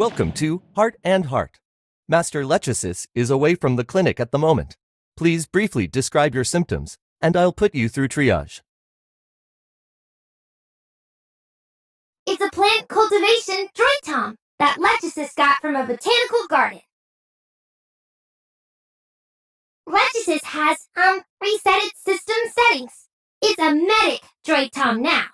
Welcome to Heart and Heart. Master Lechesis is away from the clinic at the moment. Please briefly describe your symptoms, and I'll put you through triage. It's a plant cultivation droid tom that Lechesis got from a botanical garden. Lechesis has, reset its system settings. It's a medic droid tom now.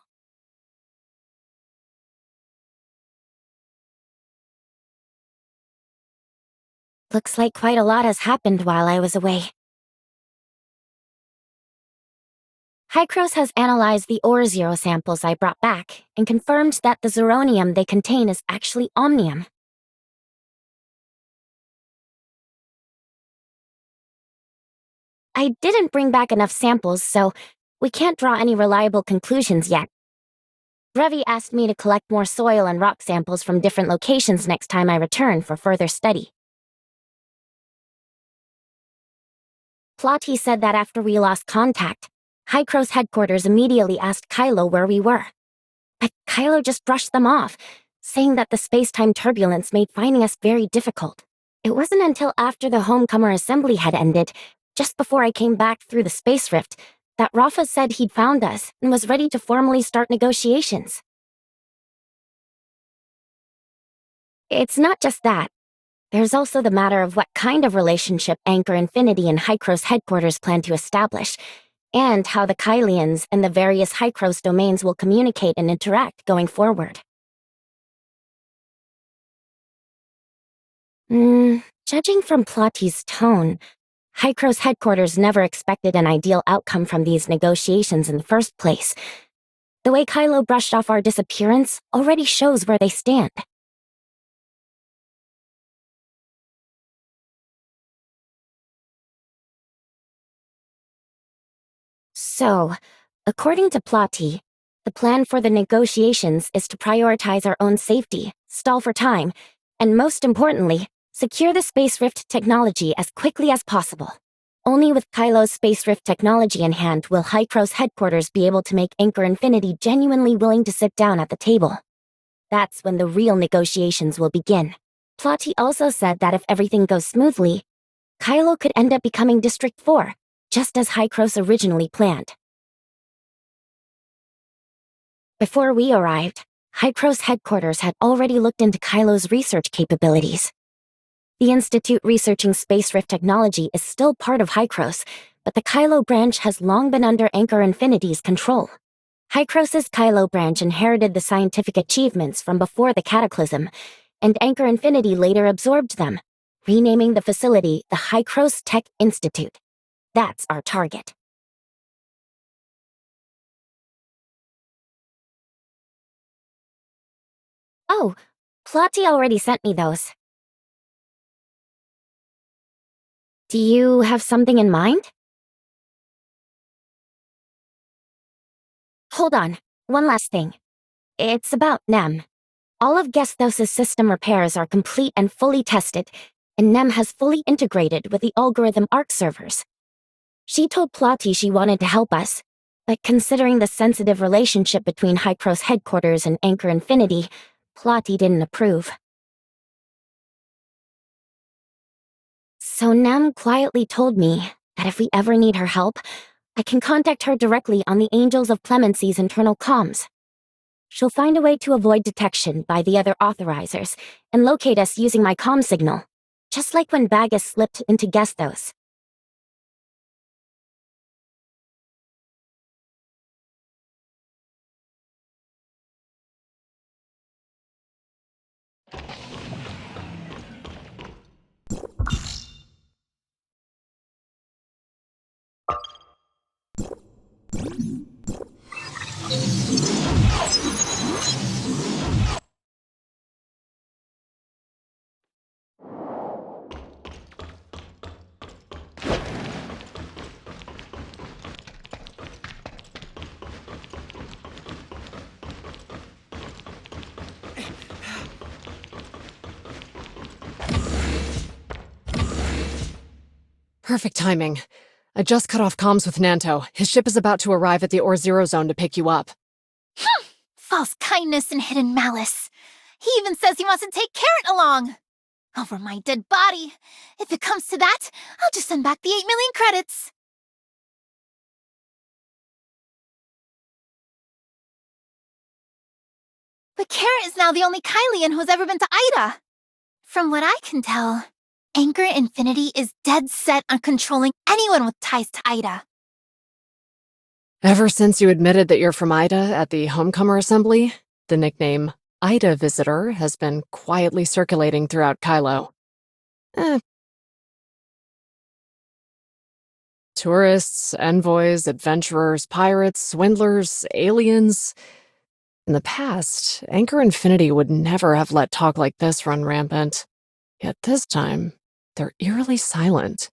Looks like quite a lot has happened while I was away. Hycros has analyzed the ore zero samples I brought back and confirmed that the zeronium they contain is actually omnium. I didn't bring back enough samples, so we can't draw any reliable conclusions yet. Brevi asked me to collect more soil and rock samples from different locations next time I return for further study. Plotty said that after we lost contact, Hycros headquarters immediately asked Kailo where we were. But Kailo just brushed them off, saying that the space-time turbulence made finding us very difficult. It wasn't until after the Homecomer assembly had ended, just before I came back through the space rift, that Rafa said he'd found us and was ready to formally start negotiations. It's not just that. There's also the matter of what kind of relationship Anchor Infinity and Hycros headquarters plan to establish, and how the Kylians and the various Hycros domains will communicate and interact going forward. Judging from Plotty's tone, Hycros headquarters never expected an ideal outcome from these negotiations in the first place. The way Kailo brushed off our disappearance already shows where they stand. So, according to Plotty, the plan for the negotiations is to prioritize our own safety, stall for time, and most importantly, secure the Space Rift technology as quickly as possible. Only with Kailo's Space Rift technology in hand will Hycros headquarters be able to make Anchor Infinity genuinely willing to sit down at the table. That's when the real negotiations will begin. Plotty also said that if everything goes smoothly, Kailo could end up becoming District 4, just as Hycros originally planned. Before we arrived, Hycros headquarters had already looked into Kailo's research capabilities. The Institute researching Space Rift technology is still part of Hycros, but the Kailo branch has long been under Anchor Infinity's control. Hycros' Kailo branch inherited the scientific achievements from before the Cataclysm, and Anchor Infinity later absorbed them, renaming the facility the Hycros Tech Institute. That's our target. Oh, Plotty already sent me those. Do you have something in mind? Hold on, one last thing. It's about Nem. All of Gesthos' system repairs are complete and fully tested, and Nem has fully integrated with the algorithm ARC servers. She told Plotty she wanted to help us, but considering the sensitive relationship between Hycros headquarters and Anchor Infinity, Plotty didn't approve. So Nem quietly told me that if we ever need her help, I can contact her directly on the Angels of Clemency's internal comms. She'll find a way to avoid detection by the other authorizers and locate us using my comm signal, just like when Bagus slipped into Gesthos. Perfect timing. I just cut off comms with Nanto. His ship is about to arrive at the Ore Zero Zone to pick you up. False kindness and hidden malice. He even says he wants to take Carrot along. Over my dead body. If it comes to that, I'll just send back the 8 million credits. But Carrot is now the only Kylian who's ever been to Ida. From what I can tell, Anchor Infinity is dead set on controlling anyone with ties to Ida. Ever since you admitted that you're from Ida at the Homecomer Assembly, the nickname Ida Visitor has been quietly circulating throughout Kailo. Tourists, envoys, adventurers, pirates, swindlers, aliens. In the past, Anchor Infinity would never have let talk like this run rampant. Yet this time, they're eerily silent.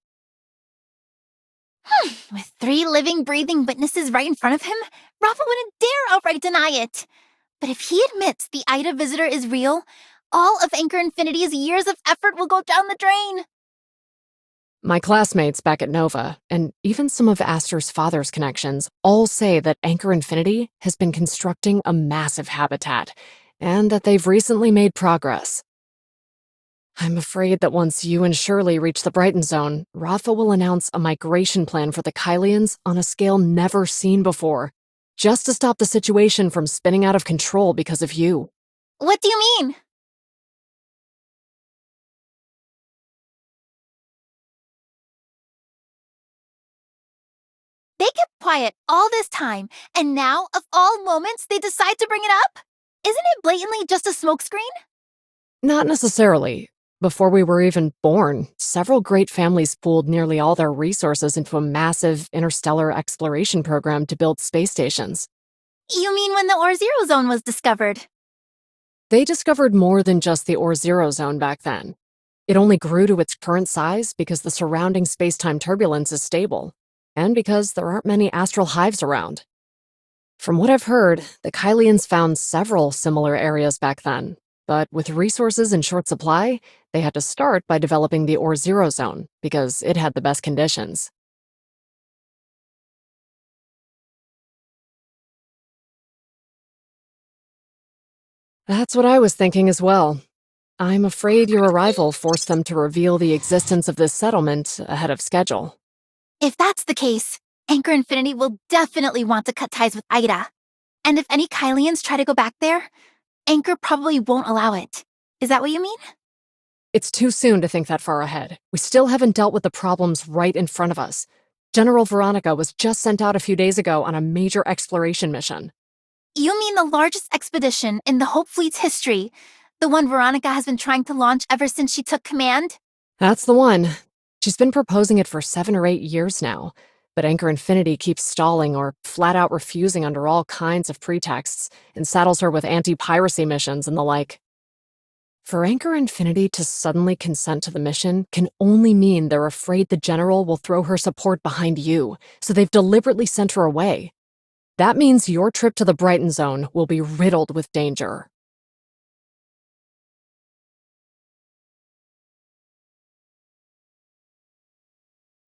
With 3 living, breathing witnesses right in front of him, Rafa wouldn't dare outright deny it. But if he admits the Ida Visitor is real, all of Anchor Infinity's years of effort will go down the drain. My classmates back at Nova, and even some of Aster's father's connections, all say that Anchor Infinity has been constructing a massive habitat, and that they've recently made progress. I'm afraid that once you and Shirley reach the Brighton zone, Rafa will announce a migration plan for the Kylians on a scale never seen before, just to stop the situation from spinning out of control because of you. What do you mean? They kept quiet all this time, and now, of all moments, they decide to bring it up? Isn't it blatantly just a smokescreen? Not necessarily. Before we were even born, several great families pooled nearly all their resources into a massive interstellar exploration program to build space stations. You mean when the Or-Zero Zone was discovered? They discovered more than just the Or-Zero Zone back then. It only grew to its current size because the surrounding space-time turbulence is stable, and because there aren't many astral hives around. From what I've heard, the Kylians found several similar areas back then, but with resources in short supply, they had to start by developing the Or-Zero Zone because it had the best conditions. That's what I was thinking as well. I'm afraid your arrival forced them to reveal the existence of this settlement ahead of schedule. If that's the case, Anchor Infinity will definitely want to cut ties with Ida. And if any Kylians try to go back there, Anchor probably won't allow it. Is that what you mean? It's too soon to think that far ahead. We still haven't dealt with the problems right in front of us. General Veronica was just sent out a few days ago on a major exploration mission. You mean the largest expedition in the Hope Fleet's history? The one Veronica has been trying to launch ever since she took command? That's the one. She's been proposing it for 7 or 8 years now, but Anchor Infinity keeps stalling or flat out refusing under all kinds of pretexts and saddles her with anti-piracy missions and the like. For Anchor Infinity to suddenly consent to the mission can only mean they're afraid the General will throw her support behind you, so they've deliberately sent her away. That means your trip to the Brighton Zone will be riddled with danger.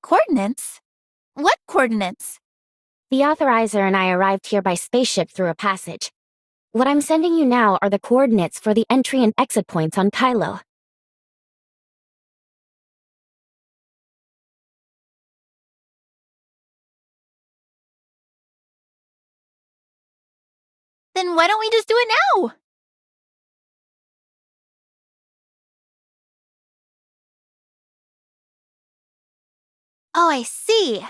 Coordinates? What coordinates? The authorizer and I arrived here by spaceship through a passage. What I'm sending you now are the coordinates for the entry and exit points on Kailo. Then why don't we just do it now? Oh, I see.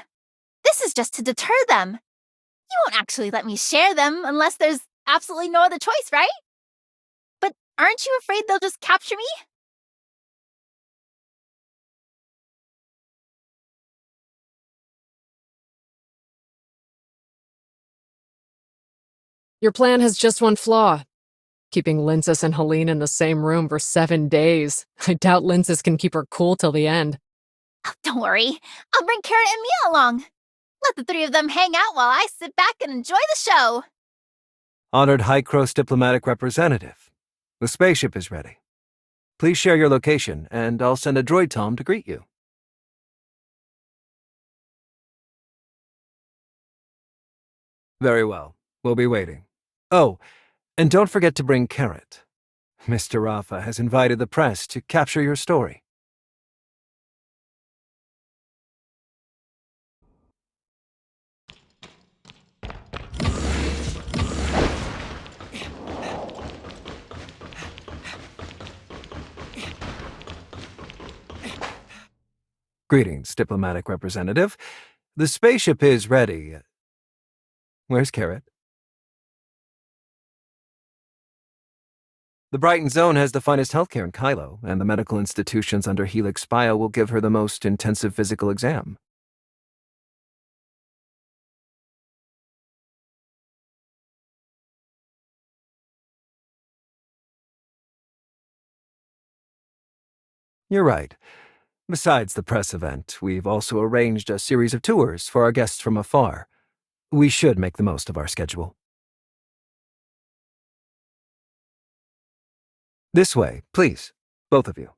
This is just to deter them. You won't actually let me share them unless there's absolutely no other choice, right? But aren't you afraid they'll just capture me? Your plan has just one flaw. Keeping Lindsys and Helene in the same room for 7 days. I doubt Lindsys can keep her cool till the end. Oh, don't worry. I'll bring Carrot and Mia along. Let the 3 of them hang out while I sit back and enjoy the show. Honored High Cross Diplomatic Representative, the spaceship is ready. Please share your location, and I'll send a droid Tom to greet you. Very well. We'll be waiting. Oh, and don't forget to bring Carrot. Mr. Rafa has invited the press to capture your story. Greetings, diplomatic representative. The spaceship is ready. Where's Carrot? The Brighton Zone has the finest healthcare in Kailo, and the medical institutions under Helix Bio will give her the most intensive physical exam. You're right. Besides the press event, we've also arranged a series of tours for our guests from afar. We should make the most of our schedule. This way, please, both of you.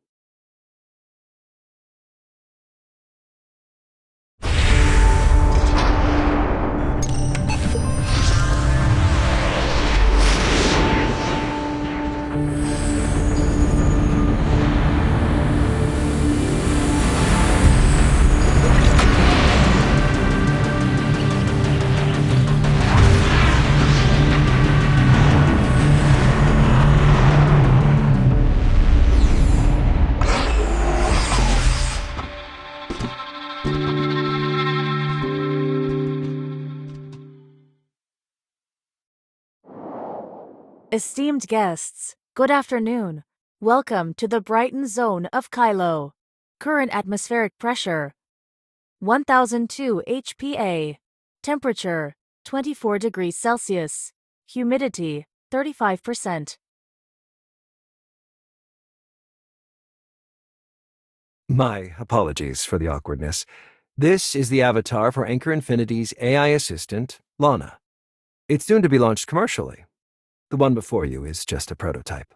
Esteemed guests, good afternoon. Welcome to the Brighton Zone of Kailo. Current atmospheric pressure 1002 HPA. Temperature 24 degrees Celsius. Humidity 35%. My apologies for the awkwardness. This is the avatar for Anchor Infinity's AI assistant, Lana. It's soon to be launched commercially. The one before you is just a prototype.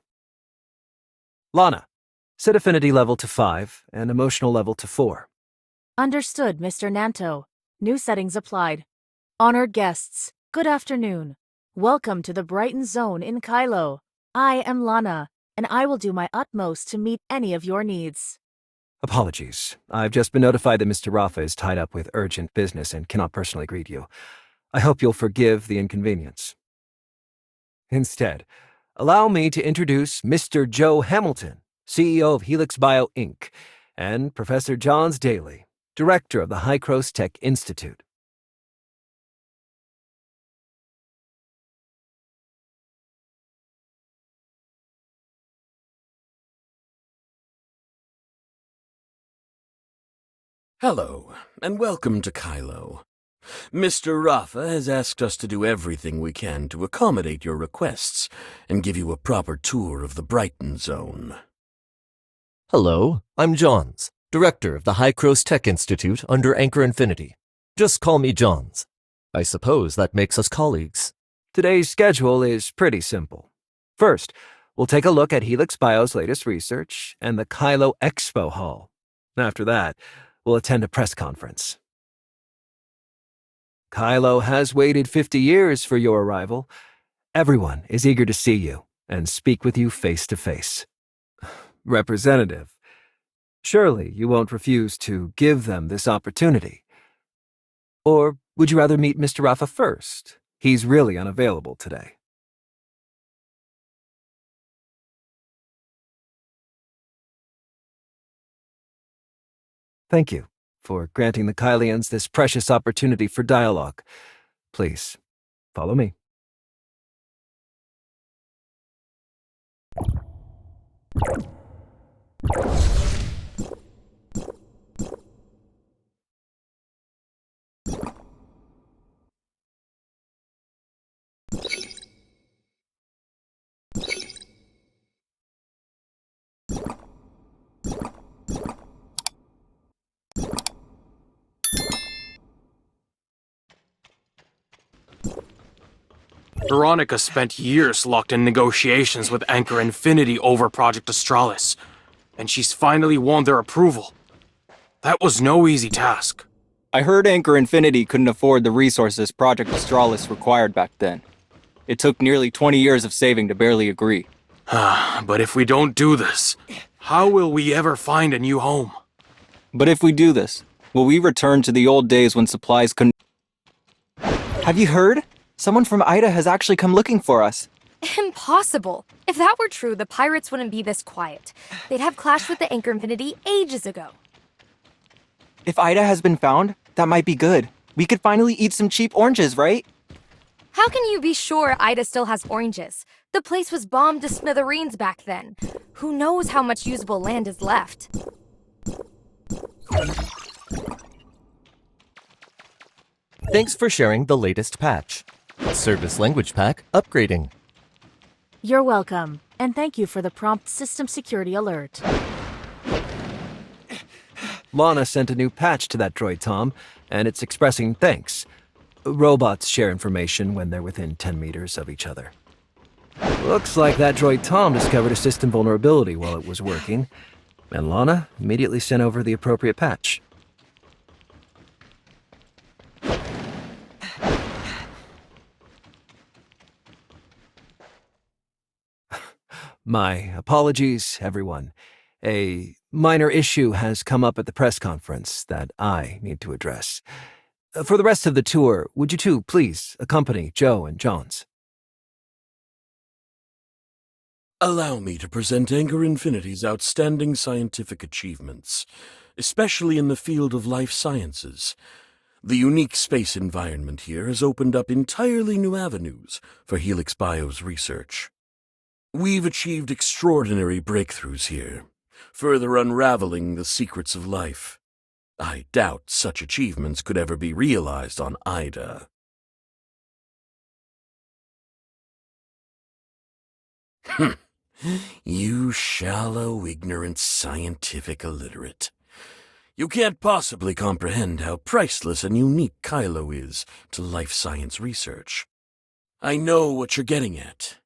Lana, set affinity level to 5 and emotional level to 4. Understood, Mr. Nanto. New settings applied. Honored guests, good afternoon. Welcome to the Brighton Zone in Kailo. I am Lana, and I will do my utmost to meet any of your needs. Apologies. I've just been notified that Mr. Rafa is tied up with urgent business and cannot personally greet you. I hope you'll forgive the inconvenience. Instead, allow me to introduce Mr. Joe Hamilton, CEO of Helix Bio, Inc., and Professor Johns Daly, Director of the Hycros Tech Institute. Hello, and welcome to Kailo. Mr. Rafa has asked us to do everything we can to accommodate your requests and give you a proper tour of the Brighton Zone. Hello, I'm Johns, Director of the Hycros Tech Institute under Anchor Infinity. Just call me Johns. I suppose that makes us colleagues. Today's schedule is pretty simple. First, we'll take a look at Helix Bio's latest research and the Kailo Expo Hall. After that, we'll attend a press conference. Kailo has waited 50 years for your arrival. Everyone is eager to see you and speak with you face to face. Representative, surely you won't refuse to give them this opportunity. Or would you rather meet Mr. Rafa first? He's really unavailable today. Thank you for granting the Kailians this precious opportunity for dialogue. Please, follow me. Veronica spent years locked in negotiations with Anchor Infinity over Project Astralis, and she's finally won their approval. That was no easy task. I heard Anchor Infinity couldn't afford the resources Project Astralis required back then. It took nearly 20 years of saving to barely agree. But if we don't do this, how will we ever find a new home? But if we do this, will we return to the old days when supplies couldn't... Have you heard? Someone from Ida has actually come looking for us. Impossible! If that were true, the pirates wouldn't be this quiet. They'd have clashed with the Anchor Infinity ages ago. If Ida has been found, that might be good. We could finally eat some cheap oranges, right? How can you be sure Ida still has oranges? The place was bombed to smithereens back then. Who knows how much usable land is left? Thanks for sharing the latest patch. Service Language Pack upgrading. You're welcome, and thank you for the prompt system security alert. Lana sent a new patch to that droid, Tom, and it's expressing thanks. Robots share information when they're within 10 meters of each other. Looks like that droid Tom discovered a system vulnerability while it was working, and Lana immediately sent over the appropriate patch. My apologies, everyone. A minor issue has come up at the press conference that I need to address. For the rest of the tour, would you two please accompany Joe and Johns? Allow me to present Anchor Infinity's outstanding scientific achievements, especially in the field of life sciences. The unique space environment here has opened up entirely new avenues for Helix Bio's research. We've achieved extraordinary breakthroughs here, further unraveling the secrets of life. I doubt such achievements could ever be realized on Ida. You shallow, ignorant, scientific illiterate. You can't possibly comprehend how priceless and unique Kailo is to life science research. I know what you're getting at.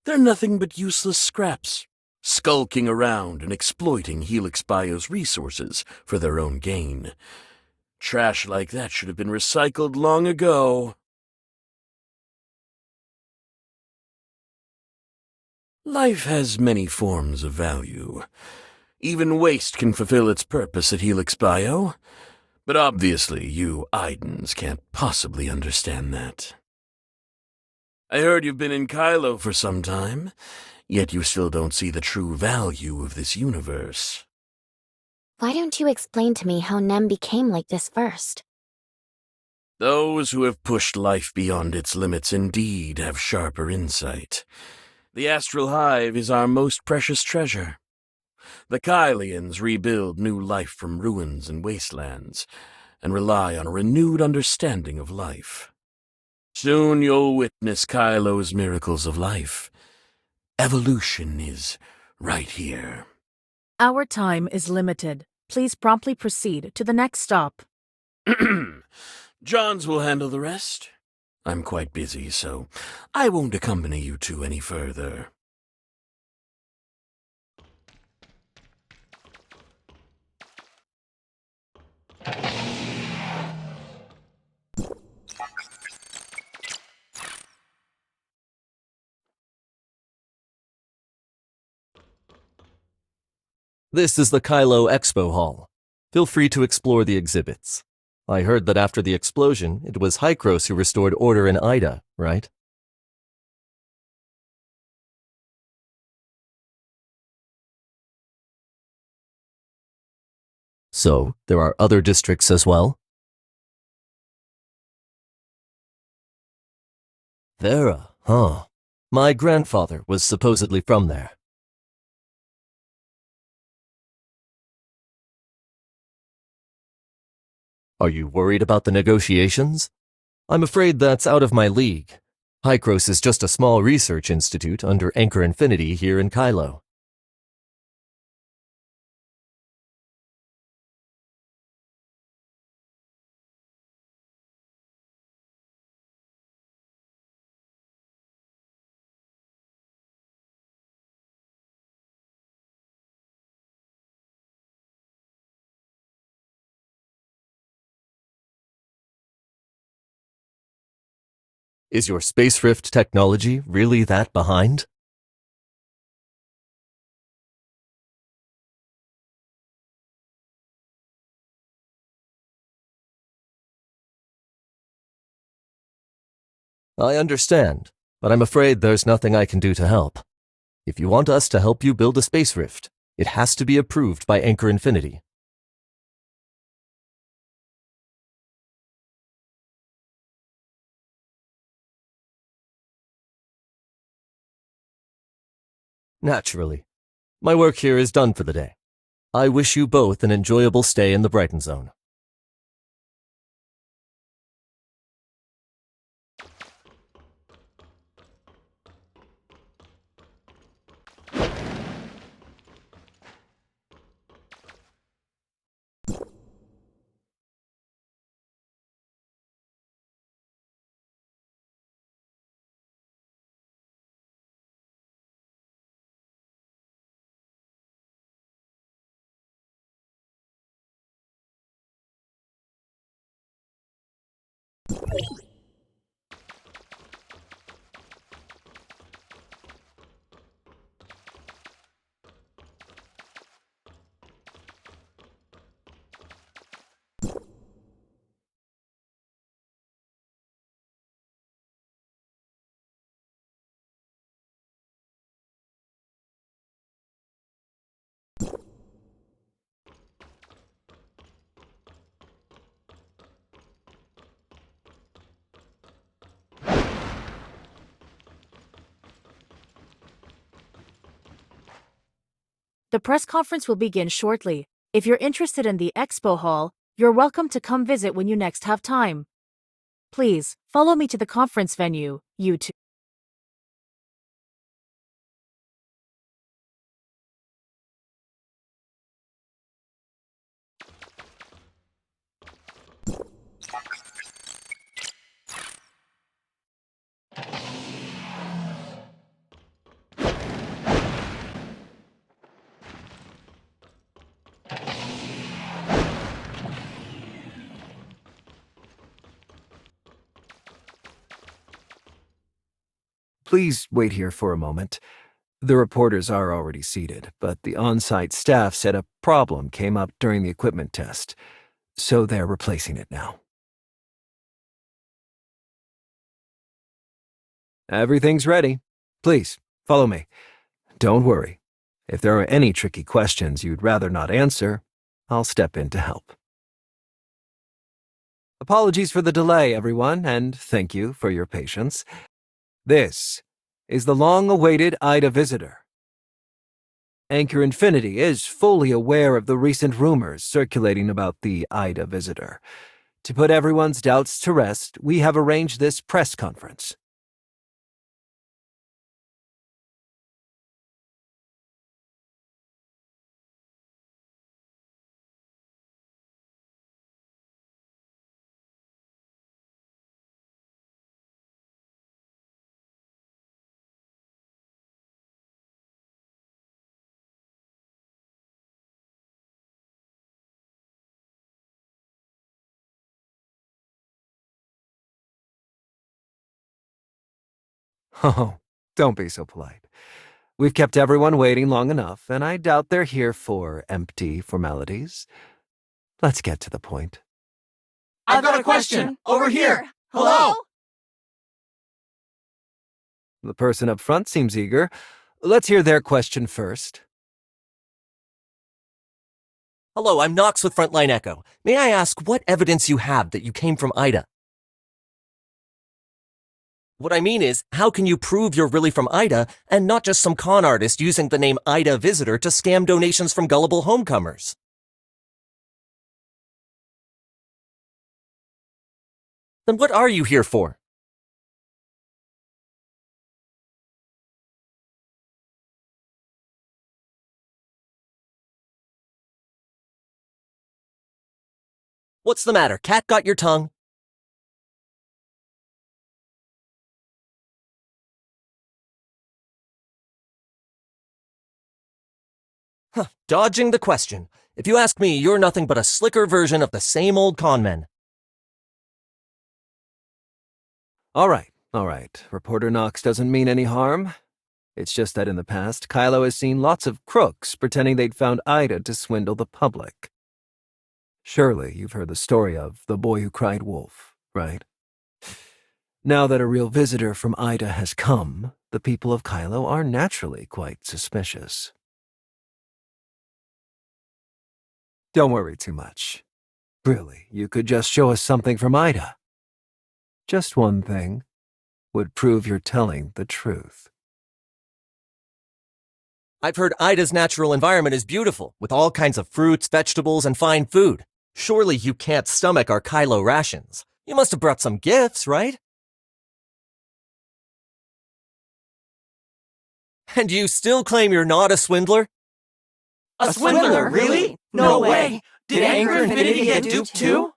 They're nothing but useless scraps, skulking around and exploiting Helix Bio's resources for their own gain. Trash like that should have been recycled long ago. Life has many forms of value. Even waste can fulfill its purpose at Helix Bio. But obviously, you Idans can't possibly understand that. I heard you've been in Kailo for some time, yet you still don't see the true value of this universe. Why don't you explain to me how Nem became like this first? Those who have pushed life beyond its limits indeed have sharper insight. The Astral Hive is our most precious treasure. The Kailians rebuild new life from ruins and wastelands, and rely on a renewed understanding of life. Soon you'll witness Kailo's miracles of life. Evolution is right here. Our time is limited. Please promptly proceed to the next stop. Johns will handle the rest. I'm quite busy, so I won't accompany you two any further. This is the Kailo Expo Hall. Feel free to explore the exhibits. I heard that after the explosion, it was Hykros who restored order in Ida, right? So, there are other districts as well? Vera, huh? My grandfather was supposedly from there. Are you worried about the negotiations? I'm afraid that's out of my league. Hykros is just a small research institute under Anchor Infinity here in Kailo. Is your space rift technology really that behind? I understand, but I'm afraid there's nothing I can do to help. If you want us to help you build a space rift, it has to be approved by Anchor Infinity. Naturally. My work here is done for the day. I wish you both an enjoyable stay in the Brighton Zone. The press conference will begin shortly. If you're interested in the expo hall, you're welcome to come visit when you next have time. Please, follow me to the conference venue, you two. Please wait here for a moment. The reporters are already seated, but the on-site staff said a problem came up during the equipment test, so they're replacing it now. Everything's ready. Please, follow me. Don't worry. If there are any tricky questions you'd rather not answer, I'll step in to help. Apologies for the delay, everyone, and thank you for your patience. This is the long-awaited Ida visitor. Anchor Infinity is fully aware of the recent rumors circulating about the Ida visitor. To put everyone's doubts to rest, we have arranged this press conference. Oh, don't be so polite. We've kept everyone waiting long enough, and I doubt they're here for empty formalities. Let's get to the point. I've got a question. Over here. Hello? The person up front seems eager. Let's hear their question first. Hello, I'm Knox with Frontline Echo. May I ask what evidence you have that you came from Ida? What I mean is, how can you prove you're really from Ida and not just some con artist using the name Ida Visitor to scam donations from gullible homecomers? Then what are you here for? What's the matter? Cat got your tongue? Dodging the question. If you ask me, you're nothing but a slicker version of the same old conmen. All right. Reporter Knox doesn't mean any harm. It's just that in the past, Kailo has seen lots of crooks pretending they'd found Ida to swindle the public. Surely you've heard the story of the boy who cried wolf, right? Now that a real visitor from Ida has come, the people of Kailo are naturally quite suspicious. Don't worry too much. Really, you could just show us something from Ida. Just one thing would prove you're telling the truth. I've heard Ida's natural environment is beautiful, with all kinds of fruits, vegetables, and fine food. Surely you can't stomach our Kailo rations. You must have brought some gifts, right? And you still claim you're not a swindler? A swindler, really? No way! Did Anger Infinity get duped too?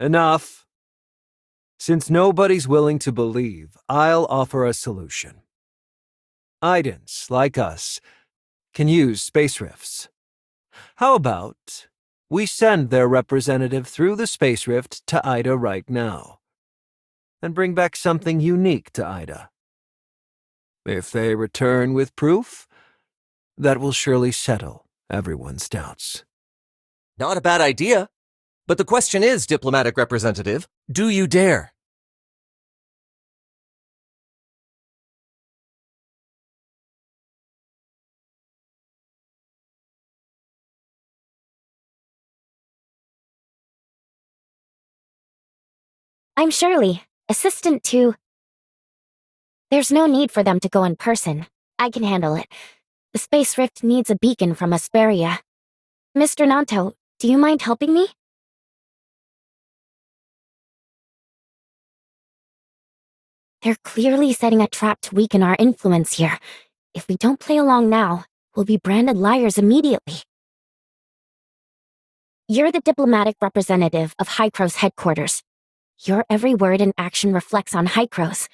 Enough. Since nobody's willing to believe, I'll offer a solution. Idans, like us, can use space rifts. How about we send their representative through the space rift to Ida right now, and bring back something unique to Ida? If they return with proof, that will surely settle everyone's doubts. Not a bad idea. But the question is, diplomatic representative, do you dare? I'm Shirley, assistant to... There's no need for them to go in person. I can handle it. The space rift needs a beacon from Asperia. Mr. Nanto, do you mind helping me? They're clearly setting a trap to weaken our influence here. If we don't play along now, we'll be branded liars immediately. You're the diplomatic representative of Hycro's headquarters. Your every word and action reflects on Hycro's.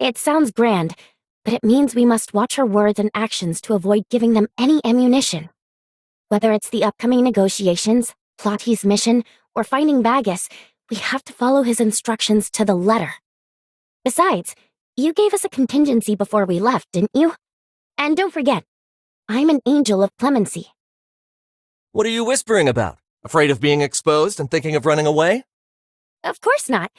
It sounds grand, but it means we must watch our words and actions to avoid giving them any ammunition. Whether it's the upcoming negotiations, Plotty's mission, or finding Bagus, we have to follow his instructions to the letter. Besides, you gave us a contingency before we left, didn't you? And don't forget, I'm an angel of clemency. What are you whispering about? Afraid of being exposed and thinking of running away? Of course not.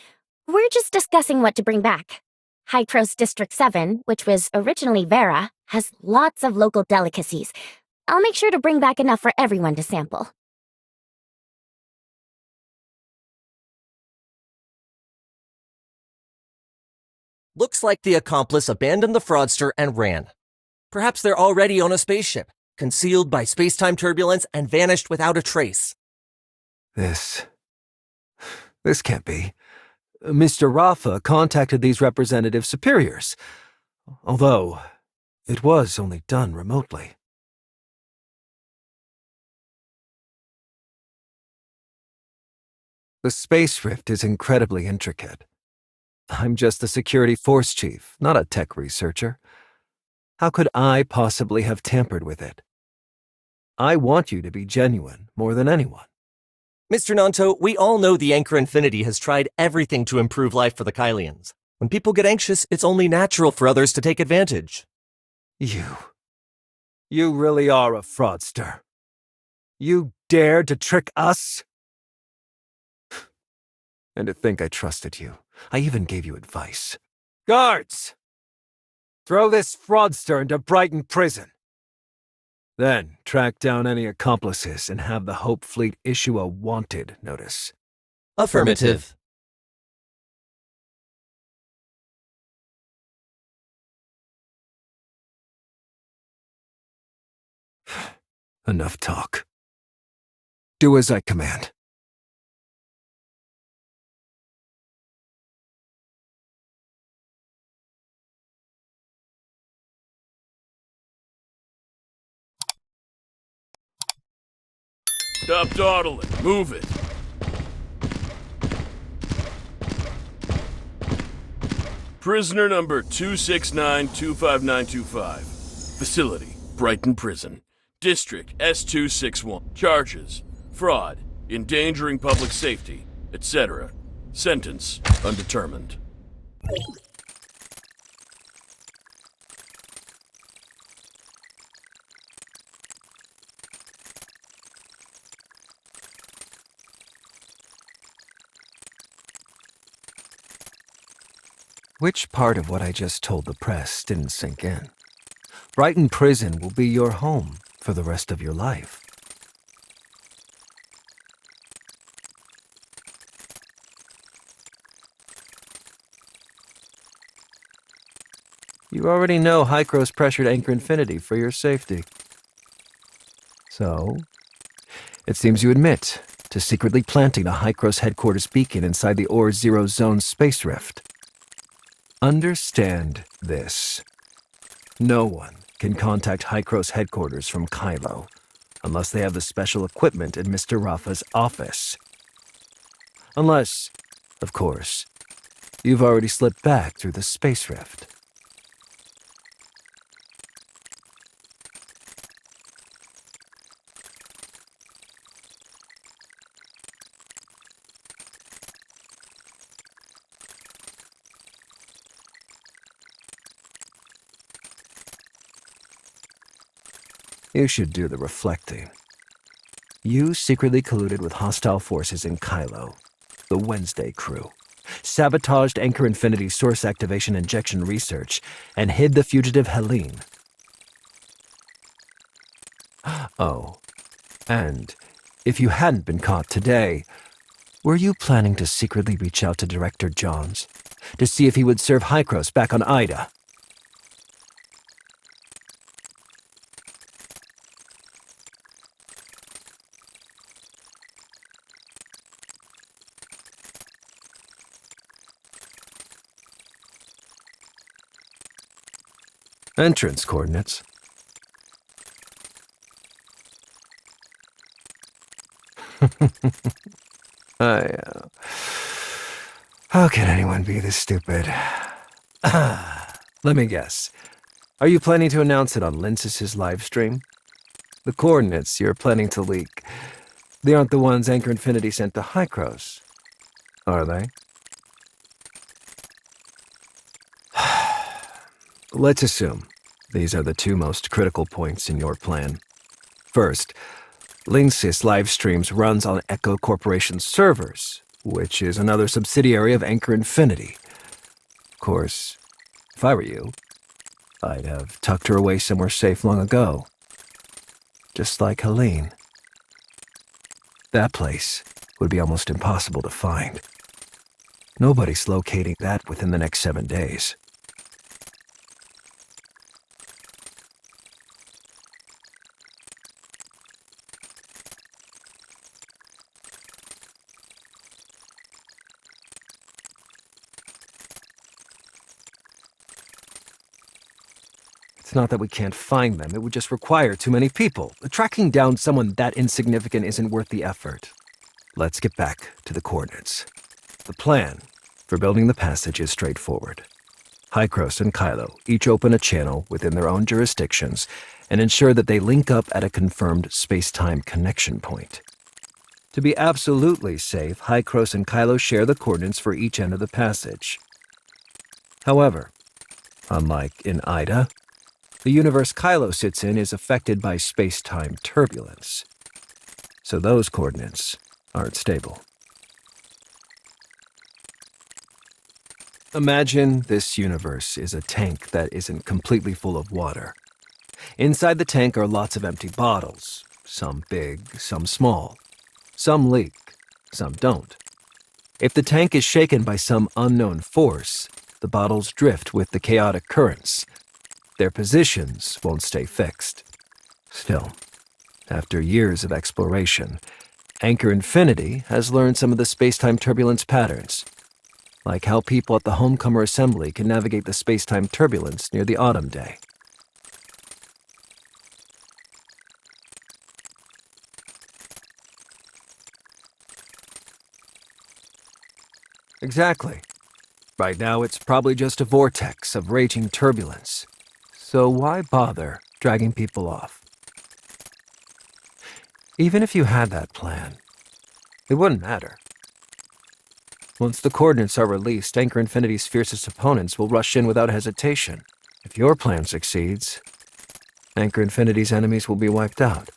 We're just discussing what to bring back. Hycro's District 7, which was originally Vera, has lots of local delicacies. I'll make sure to bring back enough for everyone to sample. Looks like the accomplice abandoned the fraudster and ran. Perhaps they're already on a spaceship, concealed by space-time turbulence and vanished without a trace. This can't be. Mr. Rafa contacted these representative superiors, although it was only done remotely. The space rift is incredibly intricate. I'm just the security force chief, not a tech researcher. How could I possibly have tampered with it? I want you to be genuine more than anyone. Mr. Nanto, we all know the Anchor Infinity has tried everything to improve life for the Kailians. When people get anxious, it's only natural for others to take advantage. You really are a fraudster. You dared to trick us? And to think I trusted you. I even gave you advice. Guards! Throw this fraudster into Brighton prison. Then track down any accomplices and have the Hope Fleet issue a wanted notice. Affirmative. Enough talk. Do as I command. Stop dawdling. Move it. Prisoner number 269-25925. Facility, Brighton Prison. District S261. Charges, fraud, endangering public safety, etc. Sentence, undetermined. Which part of what I just told the press didn't sink in? Brighton Prison will be your home for the rest of your life. You already know Hycros pressured Anchor Infinity for your safety. So, it seems you admit to secretly planting a Hycros headquarters beacon inside the Ore Zero Zone space rift. Understand this. No one can contact Hycros headquarters from Kailo unless they have the special equipment in Mr. Rafa's office. Unless, of course, you've already slipped back through the space rift. You should do the reflecting. You secretly colluded with hostile forces in Kailo, the Wednesday crew, sabotaged Anchor Infinity's source activation injection research, and hid the fugitive Helene. Oh, and if you hadn't been caught today, were you planning to secretly reach out to Director Johns to see if he would serve Hycros back on Ida? Entrance coordinates. How can anyone be this stupid? Let me guess. Are you planning to announce it on Linsys' live stream? The coordinates you're planning to leak, they aren't the ones Anchor Infinity sent to Hycros, are they? Let's assume these are the two most critical points in your plan. First, Linsys live streams runs on Echo Corporation's servers, which is another subsidiary of Anchor Infinity. Of course, if I were you, I'd have tucked her away somewhere safe long ago. Just like Helene. That place would be almost impossible to find. Nobody's locating that within the next 7 days. It's not that we can't find them, it would just require too many people. Tracking down someone that insignificant isn't worth the effort. Let's get back to the coordinates. The plan for building the passage is straightforward. Hycros and Kailo each open a channel within their own jurisdictions and ensure that they link up at a confirmed space-time connection point. To be absolutely safe, Hycros and Kailo share the coordinates for each end of the passage. However, unlike in Ida, the universe Kailo sits in is affected by space-time turbulence, so those coordinates aren't stable. Imagine this universe is a tank that isn't completely full of water. Inside the tank are lots of empty bottles, some big, some small. Some leak, some don't. If the tank is shaken by some unknown force, the bottles drift with the chaotic currents. Their positions won't stay fixed. Still, after years of exploration, Anchor Infinity has learned some of the space-time turbulence patterns, like how people at the Homecomer Assembly can navigate the space-time turbulence near the Autumn Day. Exactly. Right now it's probably just a vortex of raging turbulence. So why bother dragging people off? Even if you had that plan, it wouldn't matter. Once the coordinates are released, Anchor Infinity's fiercest opponents will rush in without hesitation. If your plan succeeds, Anchor Infinity's enemies will be wiped out.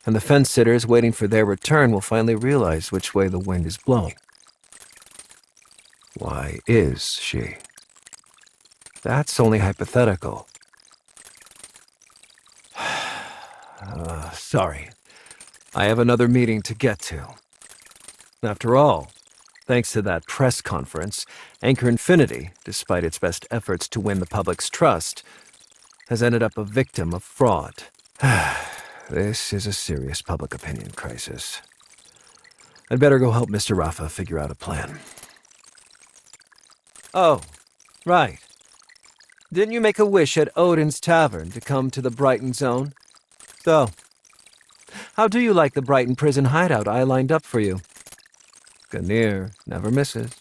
And the fence-sitters waiting for their return will finally realize which way the wind is blowing. Why is she That's only hypothetical. Sorry. I have another meeting to get to. After all, thanks to that press conference, Anchor Infinity, despite its best efforts to win the public's trust, has ended up a victim of fraud. This is a serious public opinion crisis. I'd better go help Mr. Rafa figure out a plan. Oh, right. Didn't you make a wish at Odin's Tavern to come to the Brighton Zone? So, how do you like the Brighton prison hideout I lined up for you? Ganir never misses.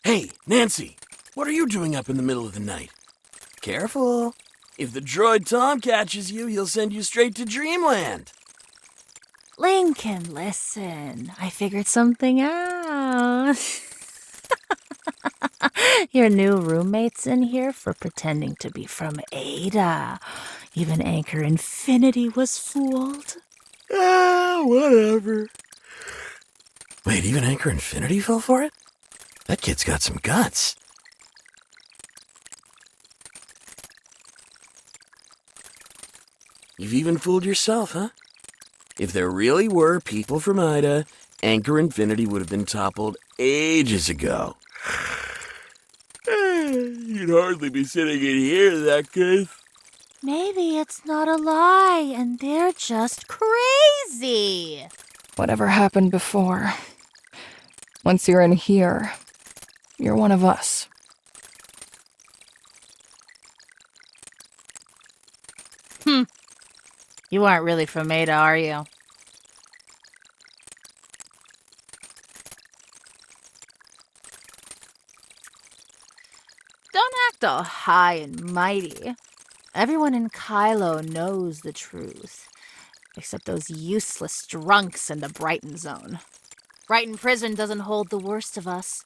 Hey, Nancy, what are you doing up in the middle of the night? Careful. If the droid Tom catches you, he'll send you straight to Dreamland. Lincoln, listen. I figured something out. Your new roommate's in here for pretending to be from Ada. Even Anchor Infinity was fooled. Whatever. Wait, even Anchor Infinity fell for it? That kid's got some guts. You've even fooled yourself, huh? If there really were people from Ida, Anchor Infinity would have been toppled ages ago. You'd hardly be sitting in here in that case. Maybe it's not a lie and they're just crazy. Whatever happened before. Once you're in here, you're one of us. You aren't really from Ada, are you? Don't act all high and mighty. Everyone in Kailo knows the truth. Except those useless drunks in the Brighton Zone. Brighton Prison doesn't hold the worst of us,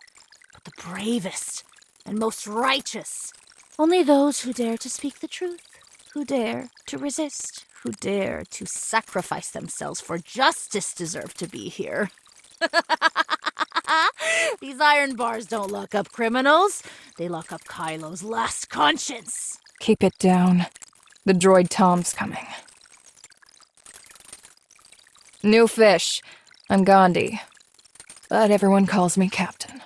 but the bravest and most righteous. Only those who dare to speak the truth, who dare to resist, who dare to sacrifice themselves for justice deserve to be here. These iron bars don't lock up criminals. They lock up Kylo's last conscience. Keep it down. The droid Tom's coming. New fish. I'm Gandhi. But everyone calls me Captain.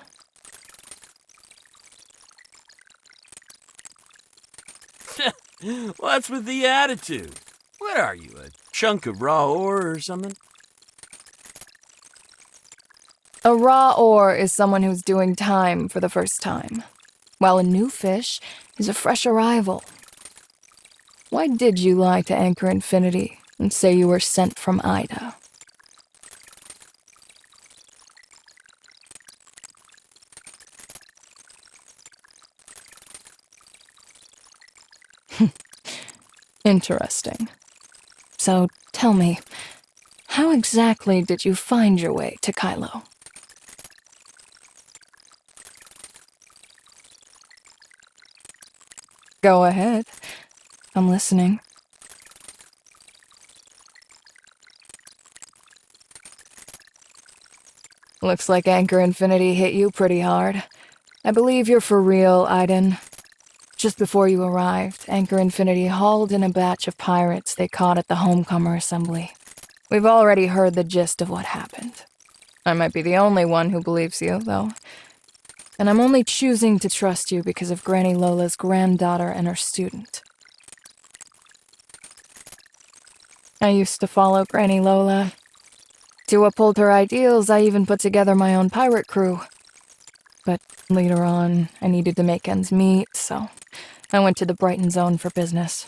What's with the attitude? What are you, a chunk of raw ore or something? A raw ore is someone who's doing time for the first time, while a new fish is a fresh arrival. Why did you lie to Anchor Infinity and say you were sent from Ida? Interesting. So, tell me, how exactly did you find your way to Kailo? Go ahead. I'm listening. Looks like Anchor Infinity hit you pretty hard. I believe you're for real, Aiden. Just before you arrived, Anchor Infinity hauled in a batch of pirates they caught at the Homecomer Assembly. We've already heard the gist of what happened. I might be the only one who believes you, though. And I'm only choosing to trust you because of Granny Lola's granddaughter and her student. I used to follow Granny Lola. To uphold her ideals, I even put together my own pirate crew. But later on, I needed to make ends meet, so I went to the Brighton Zone for business.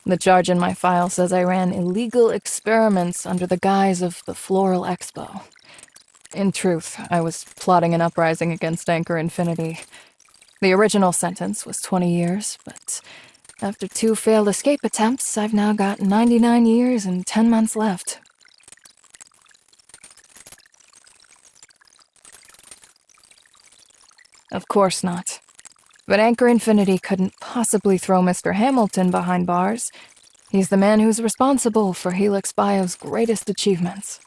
The charge in my file says I ran illegal experiments under the guise of the Floral Expo. In truth, I was plotting an uprising against Anchor Infinity. The original sentence was 20 years, but after 2 failed escape attempts, I've now got 99 years and 10 months left. Of course not. But Anchor Infinity couldn't possibly throw Mr. Hamilton behind bars. He's the man who's responsible for Helix Bio's greatest achievements.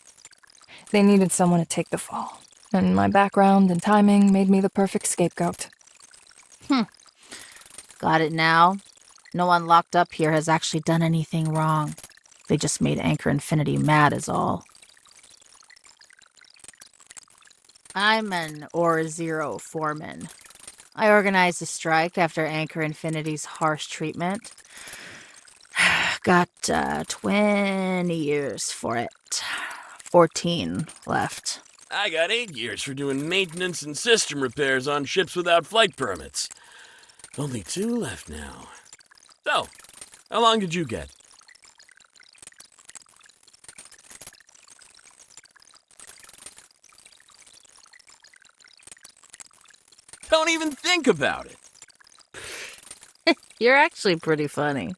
They needed someone to take the fall, and my background and timing made me the perfect scapegoat. Got it now. No one locked up here has actually done anything wrong. They just made Anchor Infinity mad is all. I'm an Or-Zero foreman. I organized a strike after Anchor Infinity's harsh treatment. Got 20 years for it. 14 left. I got 8 years for doing maintenance and system repairs on ships without flight permits. Only 2 left now. So, how long did you get? Don't even think about it. You're actually pretty funny.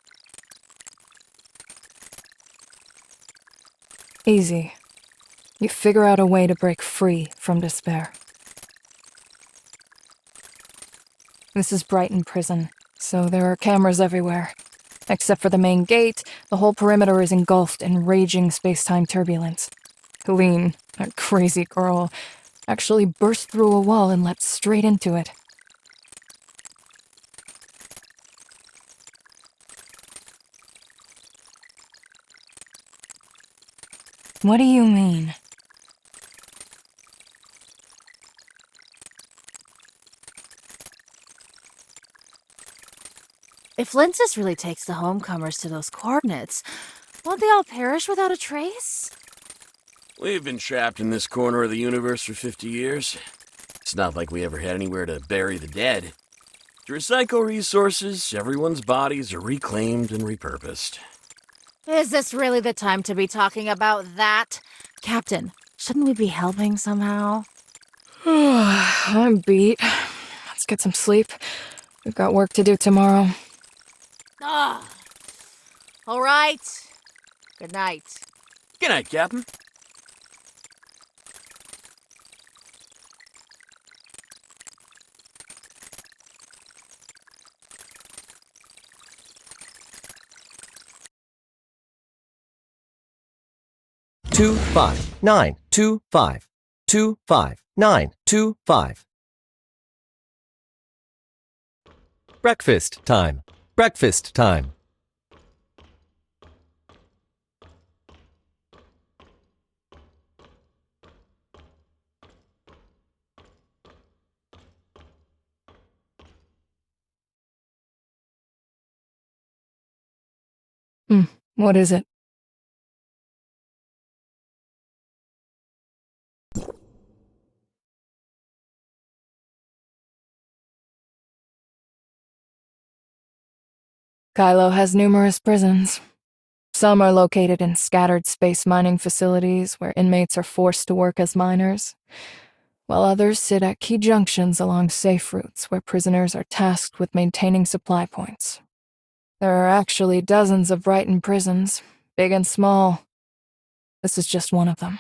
Easy. You figure out a way to break free from despair. This is Brighton Prison, so there are cameras everywhere. Except for the main gate, the whole perimeter is engulfed in raging space-time turbulence. Helene, that crazy girl, actually burst through a wall and leapt straight into it. What do you mean? If Lindsay really takes the homecomers to those coordinates, won't they all perish without a trace? We've been trapped in this corner of the universe for 50 years. It's not like we ever had anywhere to bury the dead. To recycle resources, everyone's bodies are reclaimed and repurposed. Is this really the time to be talking about that? Captain, shouldn't we be helping somehow? I'm beat. Let's get some sleep. We've got work to do tomorrow. All right. Good night. Good night, Captain. Two 5 9 2 5 2 5 9 2 5. Breakfast time. Breakfast time. What is it? Kailo has numerous prisons. Some are located in scattered space mining facilities where inmates are forced to work as miners, while others sit at key junctions along safe routes where prisoners are tasked with maintaining supply points. There are actually dozens of Brighton prisons, big and small. This is just one of them.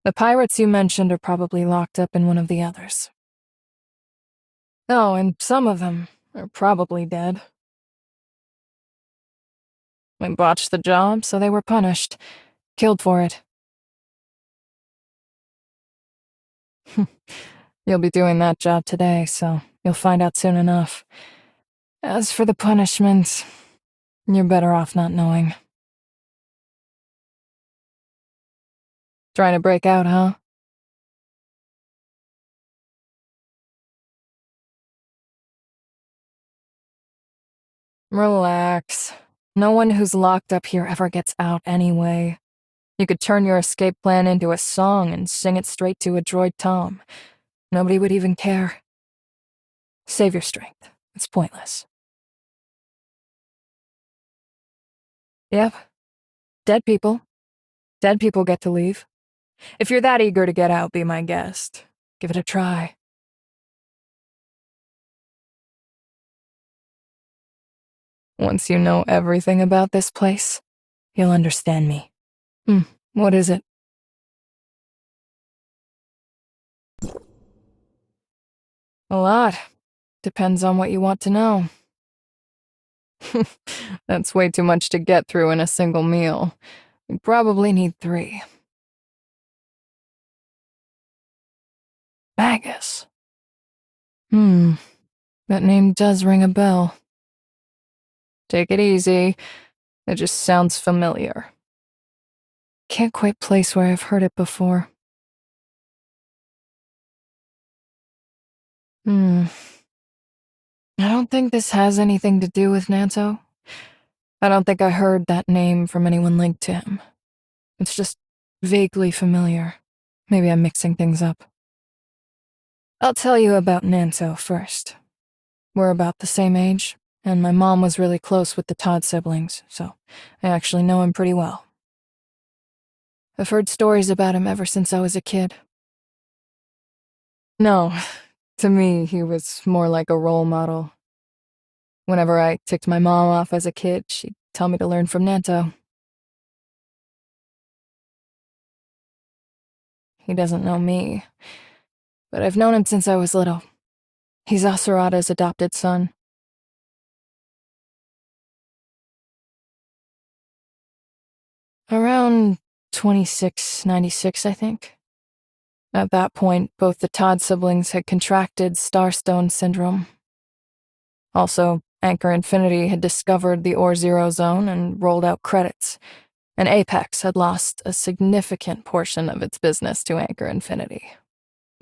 The pirates you mentioned are probably locked up in one of the others. Oh, and some of them are probably dead. We botched the job, so they were punished. Killed for it. You'll be doing that job today, so you'll find out soon enough. As for the punishment, you're better off not knowing. Trying to break out, huh? Relax. No one who's locked up here ever gets out anyway. You could turn your escape plan into a song and sing it straight to a droid tom. Nobody would even care. Save your strength. It's pointless. Yep. Dead people. Dead people get to leave. If you're that eager to get out, be my guest. Give it a try. Once you know everything about this place, you'll understand me. What is it? A lot. Depends on what you want to know. That's way too much to get through in a single meal. You probably need 3. Magus. That name does ring a bell. Take it easy. It just sounds familiar. Can't quite place where I've heard it before. I don't think this has anything to do with Nanto. I don't think I heard that name from anyone linked to him. It's just vaguely familiar. Maybe I'm mixing things up. I'll tell you about Nanto first. We're about the same age, and my mom was really close with the Todd siblings, so I actually know him pretty well. I've heard stories about him ever since I was a kid. No, to me, he was more like a role model. Whenever I ticked my mom off as a kid, she'd tell me to learn from Nanto. He doesn't know me, but I've known him since I was little. He's Asurata's adopted son. Around 2696, I think. At that point, both the Todd siblings had contracted Starstone Syndrome. Also, Anchor Infinity had discovered the Ore Zero Zone and rolled out credits, and Apex had lost a significant portion of its business to Anchor Infinity.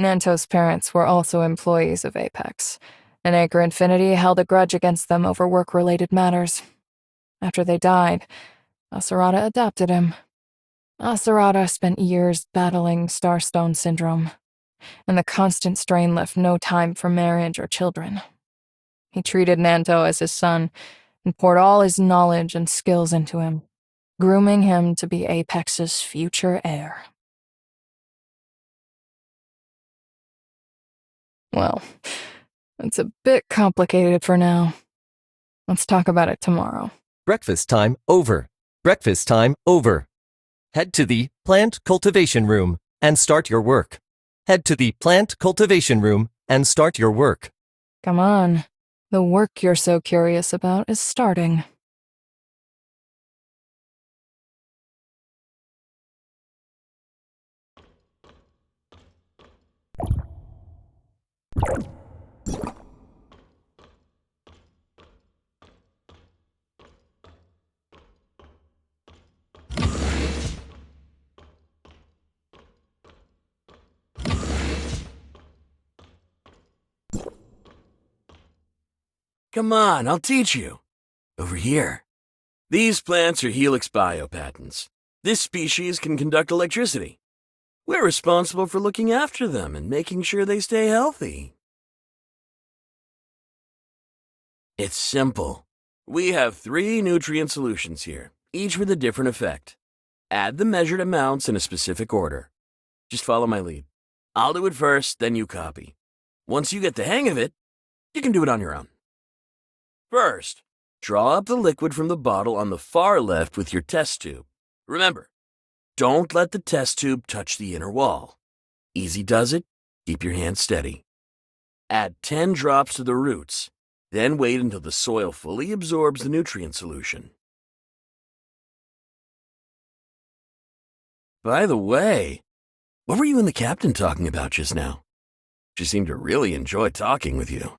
Nanto's parents were also employees of Apex, and Anchor Infinity held a grudge against them over work-related matters. After they died, Asurata adopted him. Asurata spent years battling Starstone Syndrome, and the constant strain left no time for marriage or children. He treated Nanto as his son and poured all his knowledge and skills into him, grooming him to be Apex's future heir. Well, it's a bit complicated for now. Let's talk about it tomorrow. Breakfast time over. Breakfast time over. Head to the plant cultivation room and start your work. Head to the plant cultivation room and start your work. Come on. The work you're so curious about is starting. Come on, I'll teach you. Over here. These plants are helix biopatents. This species can conduct electricity. We're responsible for looking after them and making sure they stay healthy. It's simple. We have 3 nutrient solutions here, each with a different effect. Add the measured amounts in a specific order. Just follow my lead. I'll do it first, then you copy. Once you get the hang of it, you can do it on your own. First, draw up the liquid from the bottle on the far left with your test tube. Remember, don't let the test tube touch the inner wall. Easy does it. Keep your hand steady. Add 10 drops to the roots, then wait until the soil fully absorbs the nutrient solution. By the way, what were you and the captain talking about just now? She seemed to really enjoy talking with you.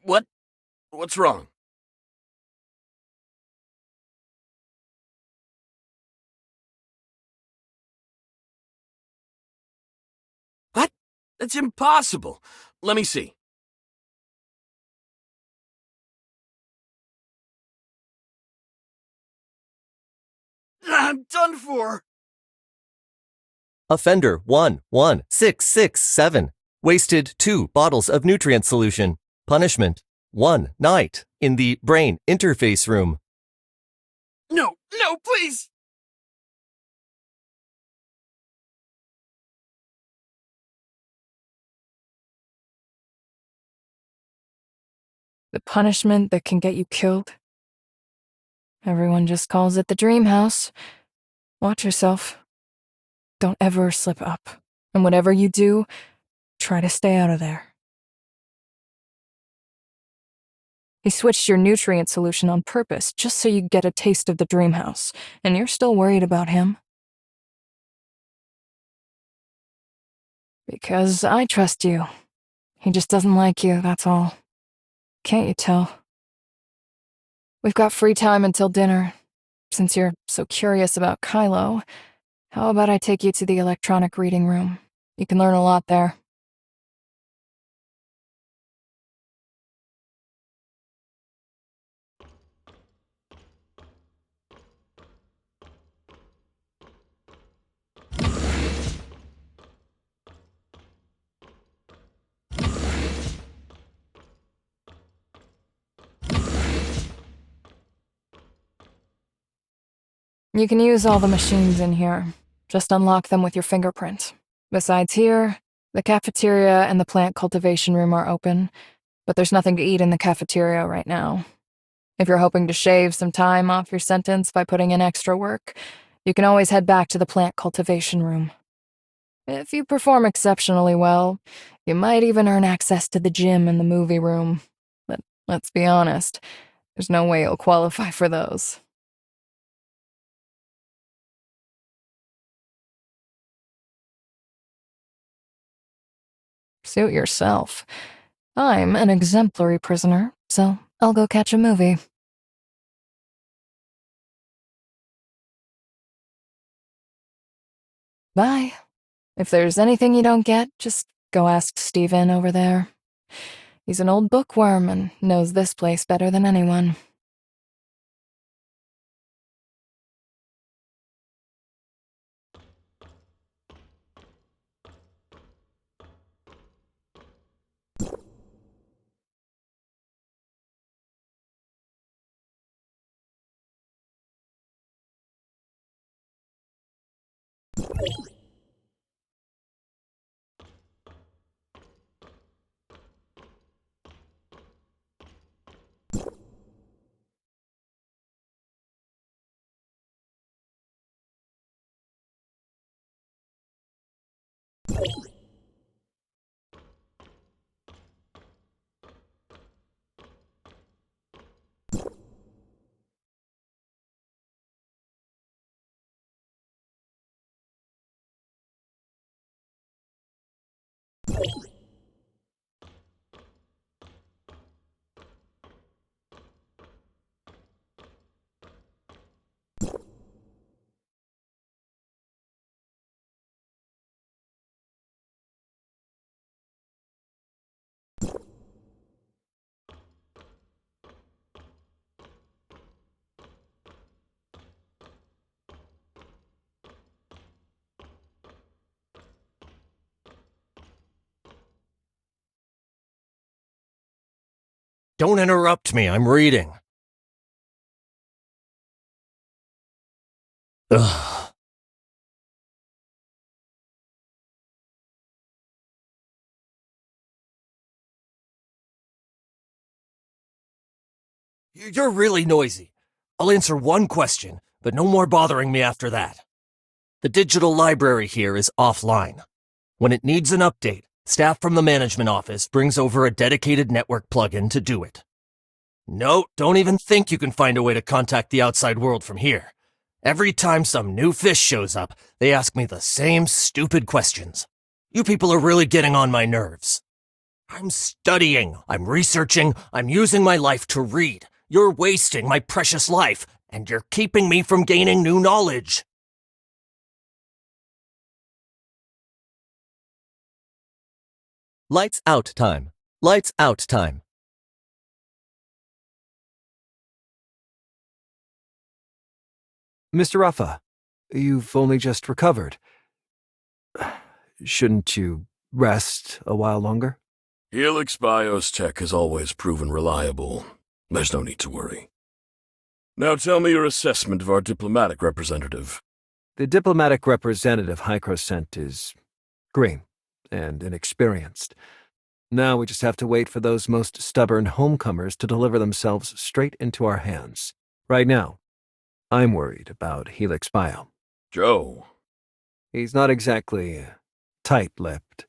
What? What's wrong? What? That's impossible. Let me see. I'm done for. Offender 11667 wasted 2 bottles of nutrient solution. Punishment 1 night in the brain interface room. No, please! The punishment that can get you killed? Everyone just calls it the dream house. Watch yourself. Don't ever slip up. And whatever you do, try to stay out of there. He switched your nutrient solution on purpose just so you get a taste of the dream house, and you're still worried about him? Because I trust you. He just doesn't like you, that's all. Can't you tell? We've got free time until dinner. Since you're so curious about Kailo, how about I take you to the electronic reading room? You can learn a lot there. You can use all the machines in here. Just unlock them with your fingerprint. Besides here, the cafeteria and the plant cultivation room are open, but there's nothing to eat in the cafeteria right now. If you're hoping to shave some time off your sentence by putting in extra work, you can always head back to the plant cultivation room. If you perform exceptionally well, you might even earn access to the gym and the movie room. But let's be honest, there's no way you'll qualify for those. Suit yourself. I'm an exemplary prisoner, so I'll go catch a movie. Bye. If there's anything you don't get, just go ask Steven over there. He's an old bookworm and knows this place better than anyone. Don't interrupt me, I'm reading. Ugh. You're really noisy. I'll answer one question, but no more bothering me after that. The digital library here is offline. When it needs an update, staff from the management office brings over a dedicated network plugin to do it. No, don't even think you can find a way to contact the outside world from here. Every time some new fish shows up, they ask me the same stupid questions. You people are really getting on my nerves. I'm studying, I'm researching, I'm using my life to read. You're wasting my precious life, and you're keeping me from gaining new knowledge. Lights out time. Lights out time. Mr. Rafa, you've only just recovered. Shouldn't you rest a while longer? Helix Bio's tech has always proven reliable. There's no need to worry. Now tell me your assessment of our diplomatic representative. The diplomatic representative Hykros sent is green and inexperienced. Now we just have to wait for those most stubborn homecomers to deliver themselves straight into our hands. Right now, I'm worried about Helix Bio. Joe. He's not exactly tight-lipped.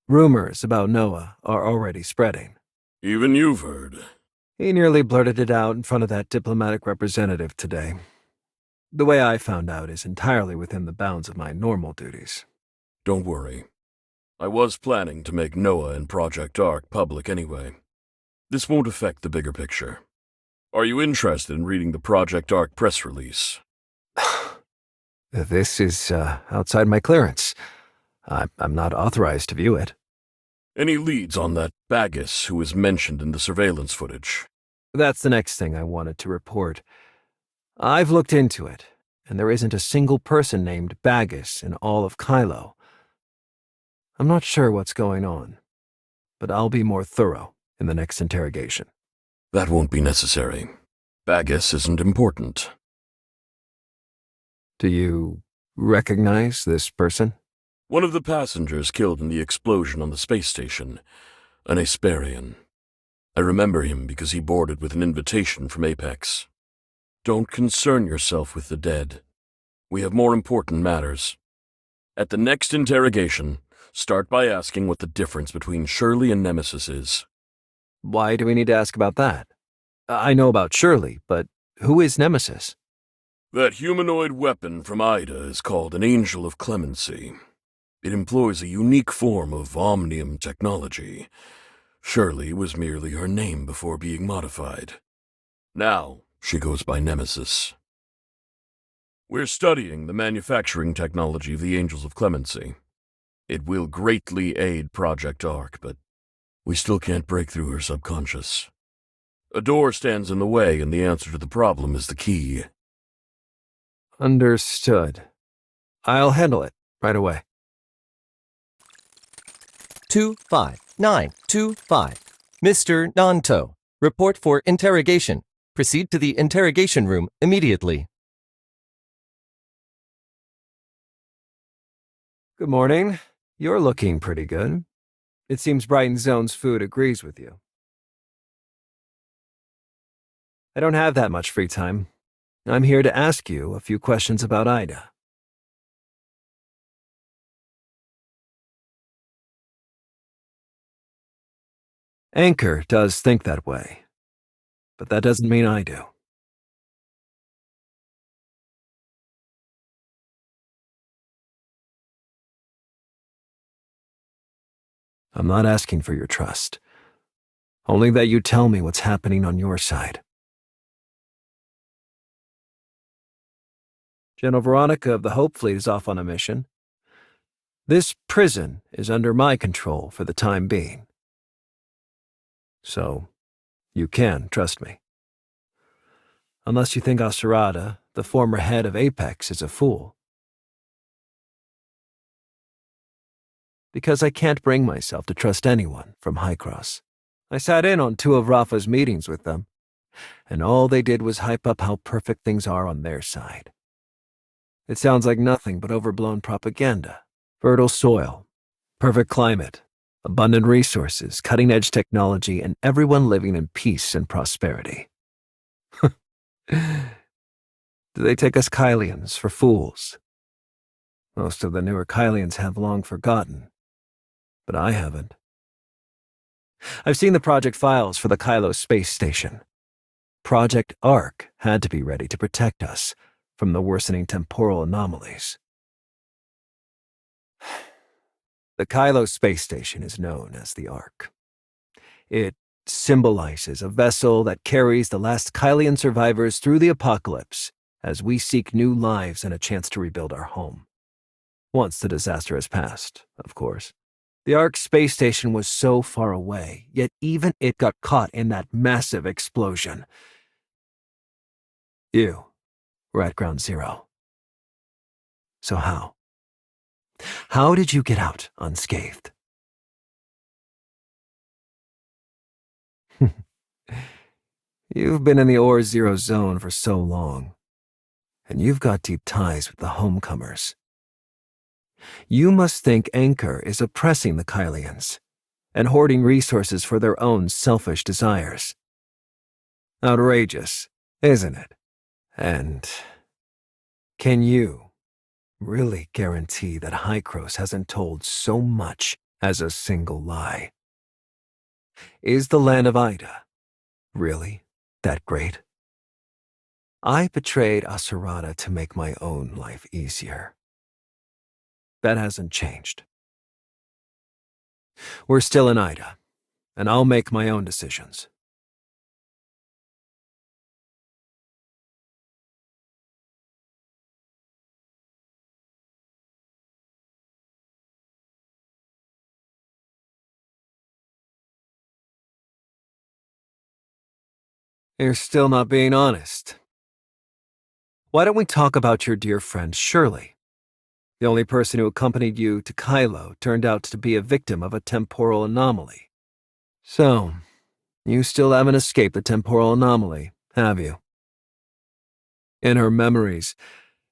Rumors about Noah are already spreading. Even you've heard. He nearly blurted it out in front of that diplomatic representative today. The way I found out is entirely within the bounds of my normal duties. Don't worry. I was planning to make Noah and Project Ark public anyway. This won't affect the bigger picture. Are you interested in reading the Project Ark press release? This is outside my clearance. I'm not authorized to view it. Any leads on that Bagus who was mentioned in the surveillance footage? That's the next thing I wanted to report. I've looked into it, and there isn't a single person named Bagus in all of Kailo. I'm not sure what's going on, but I'll be more thorough in the next interrogation. That won't be necessary. Bagus isn't important. Do you recognize this person? One of the passengers killed in the explosion on the space station, an Asperian. I remember him because he boarded with an invitation from Apex. Don't concern yourself with the dead. We have more important matters. At the next interrogation, start by asking what the difference between Shirley and Nemesis is. Why do we need to ask about that? I know about Shirley, but who is Nemesis? That humanoid weapon from Ida is called an Angel of Clemency. It employs a unique form of omnium technology. Shirley was merely her name before being modified. Now, she goes by Nemesis. We're studying the manufacturing technology of the Angels of Clemency. It will greatly aid Project Ark, but we still can't break through her subconscious. A door stands in the way, and the answer to the problem is the key. Understood. I'll handle it right away. 25925. Mr. Nanto, report for interrogation. Proceed to the interrogation room immediately. Good morning. You're looking pretty good. It seems Brighton Zone's food agrees with you. I don't have that much free time. I'm here to ask you a few questions about Ida. Anchor does think that way, but that doesn't mean I do. I'm not asking for your trust, only that you tell me what's happening on your side. General Veronica of the Hope Fleet is off on a mission. This prison is under my control for the time being. So, you can trust me. Unless you think Asarada, the former head of Apex, is a fool. Because I can't bring myself to trust anyone from Hykros. I sat in on 2 of Rafa's meetings with them, and all they did was hype up how perfect things are on their side. It sounds like nothing but overblown propaganda. Fertile soil, perfect climate, abundant resources, cutting-edge technology, and everyone living in peace and prosperity. Do they take us Kylians for fools? Most of the newer Kylians have long forgotten, but I haven't. I've seen the project files for the Kailo space station. Project Ark had to be ready to protect us from the worsening temporal anomalies. The Kailo space station is known as the Ark. It symbolizes a vessel that carries the last Kylian survivors through the apocalypse as we seek new lives and a chance to rebuild our home. Once the disaster has passed, of course. The Ark space station was so far away, yet even it got caught in that massive explosion. You were at Ground Zero. So how? How did you get out unscathed? You've been in the Ore Zero Zone for so long, and you've got deep ties with the homecomers. You must think Anchor is oppressing the Kylians and hoarding resources for their own selfish desires. Outrageous, isn't it? And can you really guarantee that Hykros hasn't told so much as a single lie? Is the land of Ida really that great? I betrayed Asurada to make my own life easier. That hasn't changed. We're still in Ida, and I'll make my own decisions. You're still not being honest. Why don't we talk about your dear friend Shirley? The only person who accompanied you to Kailo turned out to be a victim of a temporal anomaly. So, you still haven't escaped the temporal anomaly, have you? In her memories,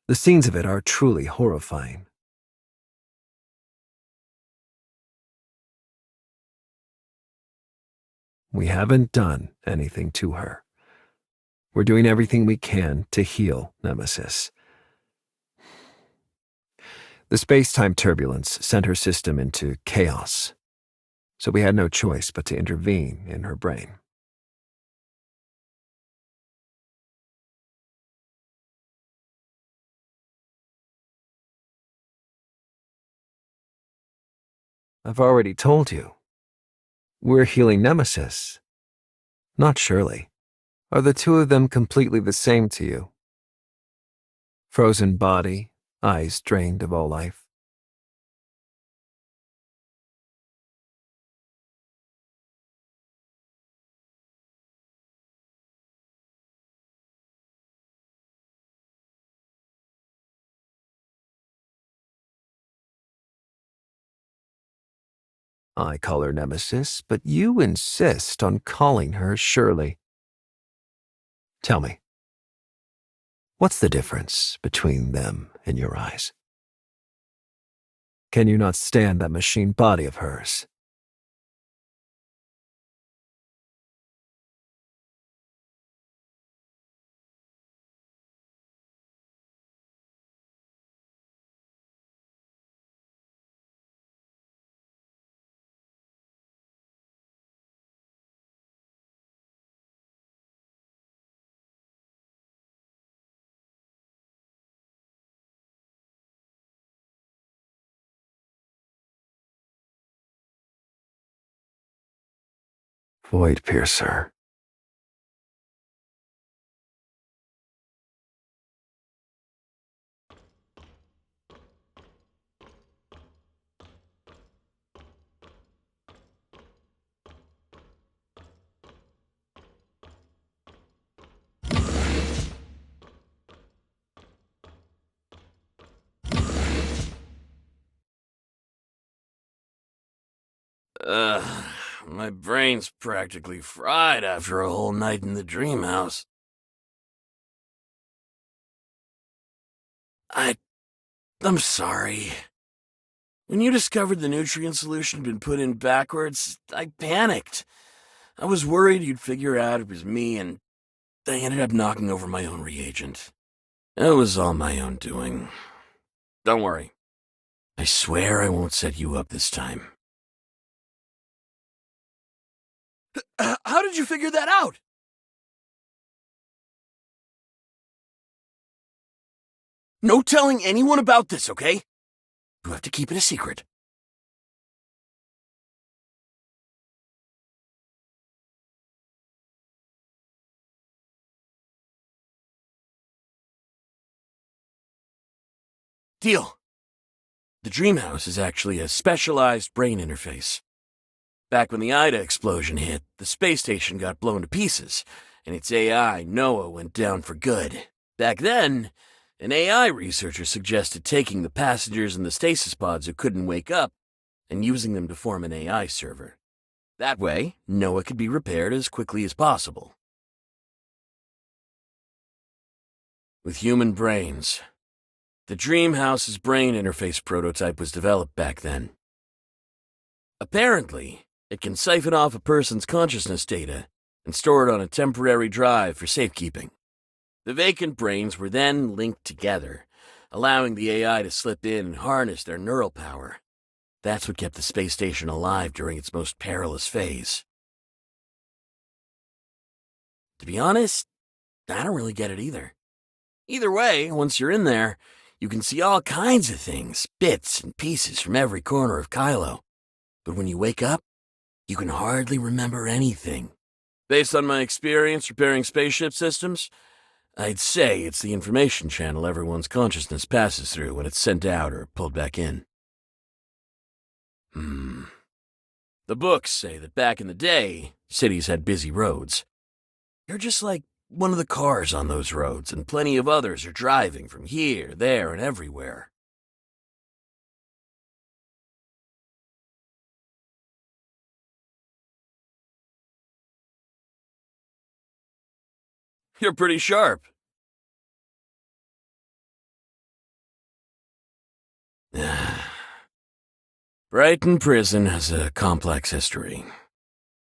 the scenes of it are truly horrifying. We haven't done anything to her. We're doing everything we can to heal Nemesis. The space-time turbulence sent her system into chaos, so we had no choice but to intervene in her brain. I've already told you. We're healing Nemesis, not Shirley. Are the two of them completely the same to you? Frozen body, eyes drained of all life. I call her Nemesis, but you insist on calling her Shirley. Tell me, what's the difference between them in your eyes? Can you not stand that machine body of hers? Void Piercer. My brain's practically fried after a whole night in the dream house. I'm sorry. When you discovered the nutrient solution had been put in backwards, I panicked. I was worried you'd figure out it was me, and I ended up knocking over my own reagent. It was all my own doing. Don't worry. I swear I won't set you up this time. How did you figure that out? No telling anyone about this, okay? You have to keep it a secret. Deal. The Dream House is actually a specialized brain interface. Back when the Ida explosion hit, the space station got blown to pieces, and its AI, Noah, went down for good. Back then, An AI researcher suggested taking the passengers in the stasis pods who couldn't wake up and using them to form an AI server. That way, Noah could be repaired as quickly as possible. With human brains. The Dreamhouse's brain interface prototype was developed back then. Apparently, it can siphon off a person's consciousness data and store it on a temporary drive for safekeeping. The vacant brains were then linked together, allowing the AI to slip in and harness their neural power. That's what kept the space station alive during its most perilous phase. To be honest, I don't really get it either. Either way, once you're in there, you can see all kinds of things, bits and pieces from every corner of Kailo. But when you wake up, you can hardly remember anything. Based on my experience repairing spaceship systems, I'd say it's the information channel everyone's consciousness passes through when it's sent out or pulled back in. The books say that back in the day, cities had busy roads. You're just like one of the cars on those roads, and plenty of others are driving from here, there, and everywhere. You're pretty sharp. Brighton Prison has a complex history.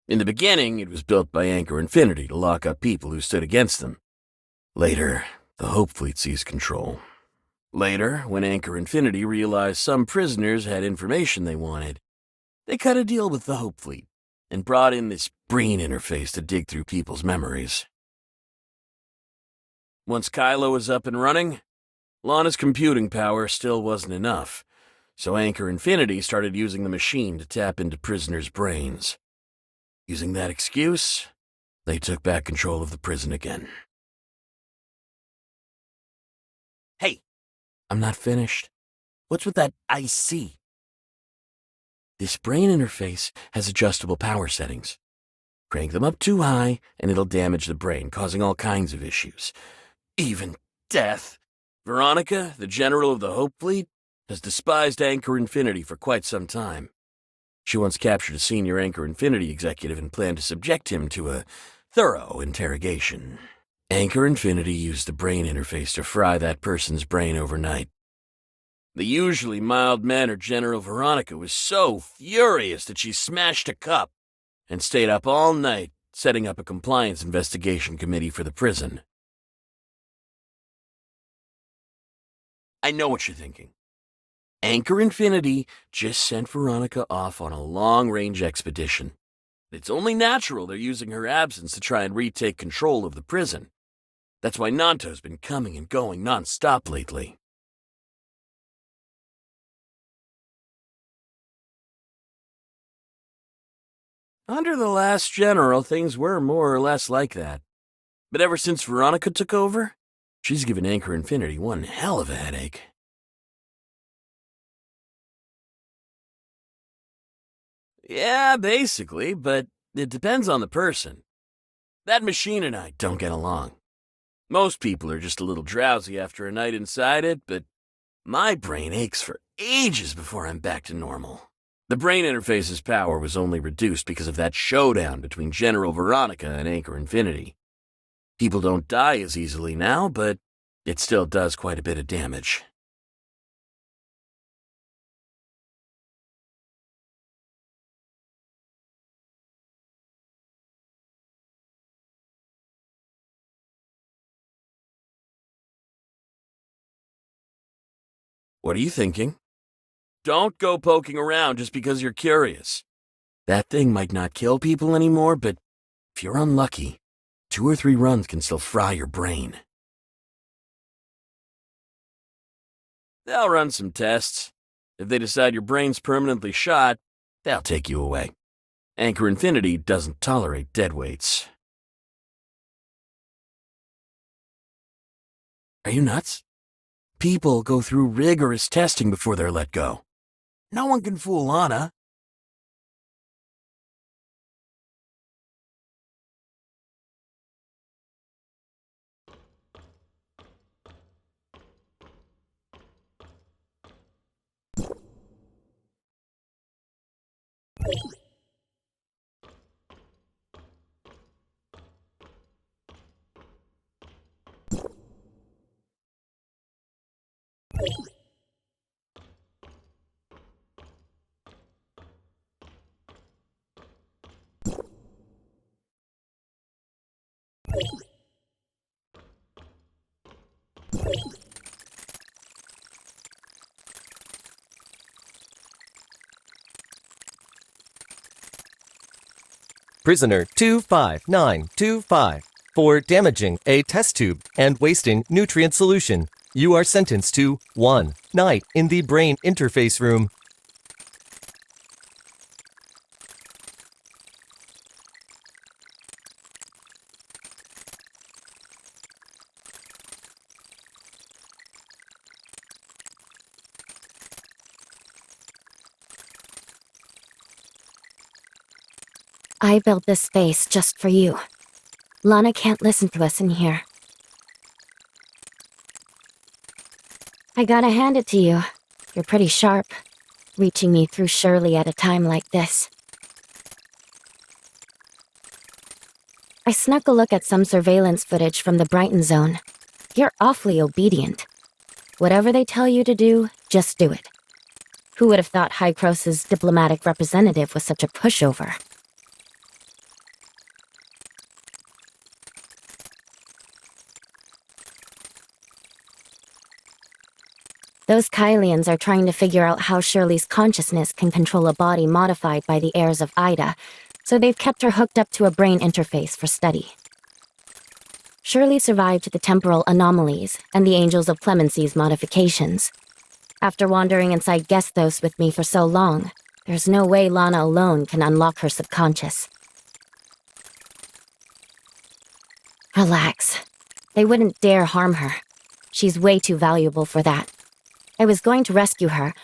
In the beginning, it was built by Anchor Infinity to lock up people who stood against them. Later, the Hope Fleet seized control. Later, when Anchor Infinity realized some prisoners had information they wanted, they cut a deal with the Hope Fleet and brought in this brain interface to dig through people's memories. Once Kailo was up and running, Lana's computing power still wasn't enough, so Anchor Infinity started using the machine to tap into prisoners' brains. Using that excuse, they took back control of the prison again. Hey, I'm not finished. What's with that I see? This brain interface has adjustable power settings. Crank them up too high, and it'll damage the brain, causing all kinds of issues. Even death. Veronica, the general of the Hope Fleet, has despised Anchor Infinity for quite some time. She once captured a senior Anchor Infinity executive and planned to subject him to a thorough interrogation. Anchor Infinity used the brain interface to fry that person's brain overnight. The usually mild-mannered General Veronica was so furious that she smashed a cup and stayed up all night setting up a compliance investigation committee for the prison. I know what you're thinking. Anchor Infinity just sent Veronica off on a long-range expedition. It's only natural they're using her absence to try and retake control of the prison. That's why Nanto's been coming and going non-stop lately. Under the last general, things were more or less like that. But ever since Veronica took over, she's given Anchor Infinity one hell of a headache. Yeah, basically, but it depends on the person. That machine and I don't get along. Most people are just a little drowsy after a night inside it, but my brain aches for ages before I'm back to normal. The brain interface's power was only reduced because of that showdown between General Veronica and Anchor Infinity. People don't die as easily now, but it still does quite a bit of damage. What are you thinking? Don't go poking around just because you're curious. That thing might not kill people anymore, but if you're unlucky, 2 or 3 runs can still fry your brain. They'll run some tests. If they decide your brain's permanently shot, they'll take you away. Anchor Infinity doesn't tolerate deadweights. Are you nuts? People go through rigorous testing before they're let go. No one can fool Lana. Prisoner 25925, for damaging a test tube and wasting nutrient solution. You are sentenced to 1 night in the brain interface room. I built this space just for you. Lana can't listen to us in here. I gotta hand it to you. You're pretty sharp, reaching me through Shirley at a time like this. I snuck a look at some surveillance footage from the Brighton zone. You're awfully obedient. Whatever they tell you to do, just do it. Who would have thought Hycrose's diplomatic representative was such a pushover? Those Kylians are trying to figure out how Shirley's consciousness can control a body modified by the heirs of Ida, so they've kept her hooked up to a brain interface for study. Shirley survived the temporal anomalies and the Angels of Clemency's modifications. After wandering inside Gesthos with me for so long, there's no way Lana alone can unlock her subconscious. Relax. They wouldn't dare harm her. She's way too valuable for that. I was going to rescue her,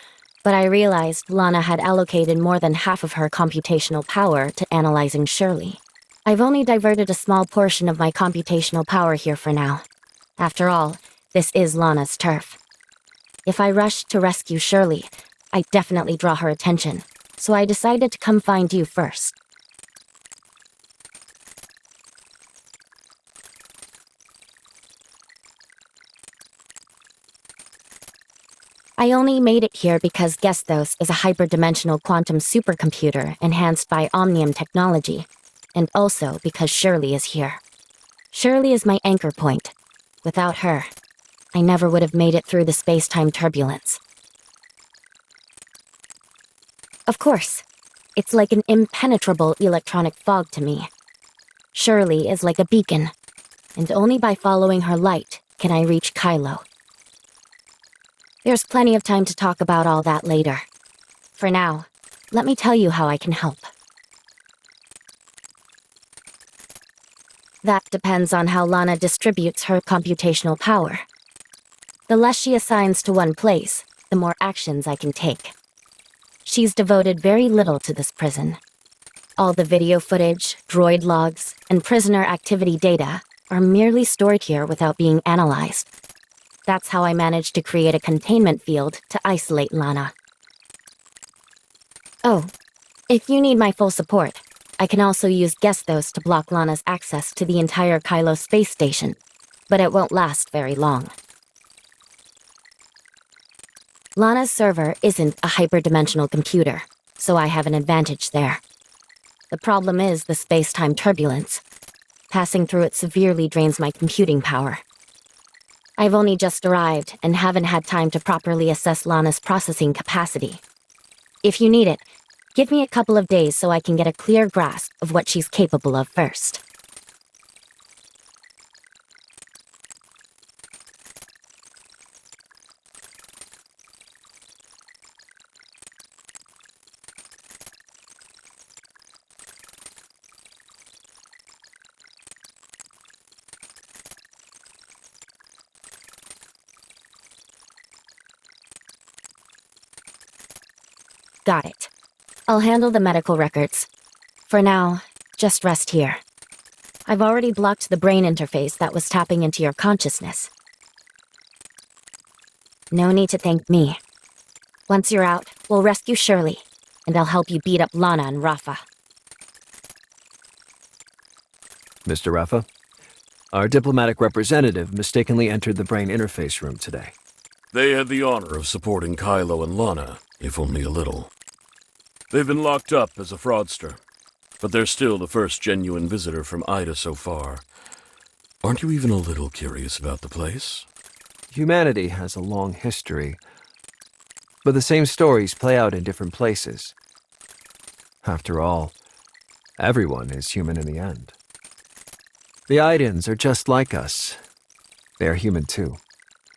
but I realized Lana had allocated more than half of her computational power to analyzing Shirley. I've only diverted a small portion of my computational power here for now. After all, this is Lana's turf. If I rushed to rescue Shirley, I'd definitely draw her attention, so I decided to come find you first. I only made it here because Gesthos is a hyperdimensional quantum supercomputer enhanced by Omnium technology, and also because Shirley is here. Shirley is my anchor point. Without her, I never would have made it through the space-time turbulence. Of course, it's like an impenetrable electronic fog to me. Shirley is like a beacon, and only by following her light can I reach Kailo. There's plenty of time to talk about all that later. For now, let me tell you how I can help. That depends on how Lana distributes her computational power. The less she assigns to one place, the more actions I can take. She's devoted very little to this prison. All the video footage, droid logs, and prisoner activity data are merely stored here without being analyzed. That's how I managed to create a containment field to isolate Lana. Oh, if you need my full support, I can also use Gesthos to block Lana's access to the entire Kailo space station, but it won't last very long. Lana's server isn't a hyperdimensional computer, so I have an advantage there. The problem is the space-time turbulence. Passing through it severely drains my computing power. I've only just arrived and haven't had time to properly assess Lana's processing capacity. If you need it, give me a couple of days so I can get a clear grasp of what she's capable of first. Got it. I'll handle the medical records. For now, just rest here. I've already blocked the brain interface that was tapping into your consciousness. No need to thank me. Once you're out, we'll rescue Shirley, and I'll help you beat up Lana and Rafa. Mr. Rafa, our diplomatic representative mistakenly entered the brain interface room today. They had the honor of supporting Kailo and Lana, if only a little. They've been locked up as a fraudster, but they're still the first genuine visitor from Ida so far. Aren't you even a little curious about the place? Humanity has a long history, but the same stories play out in different places. After all, everyone is human in the end. The Idans are just like us. They are human too.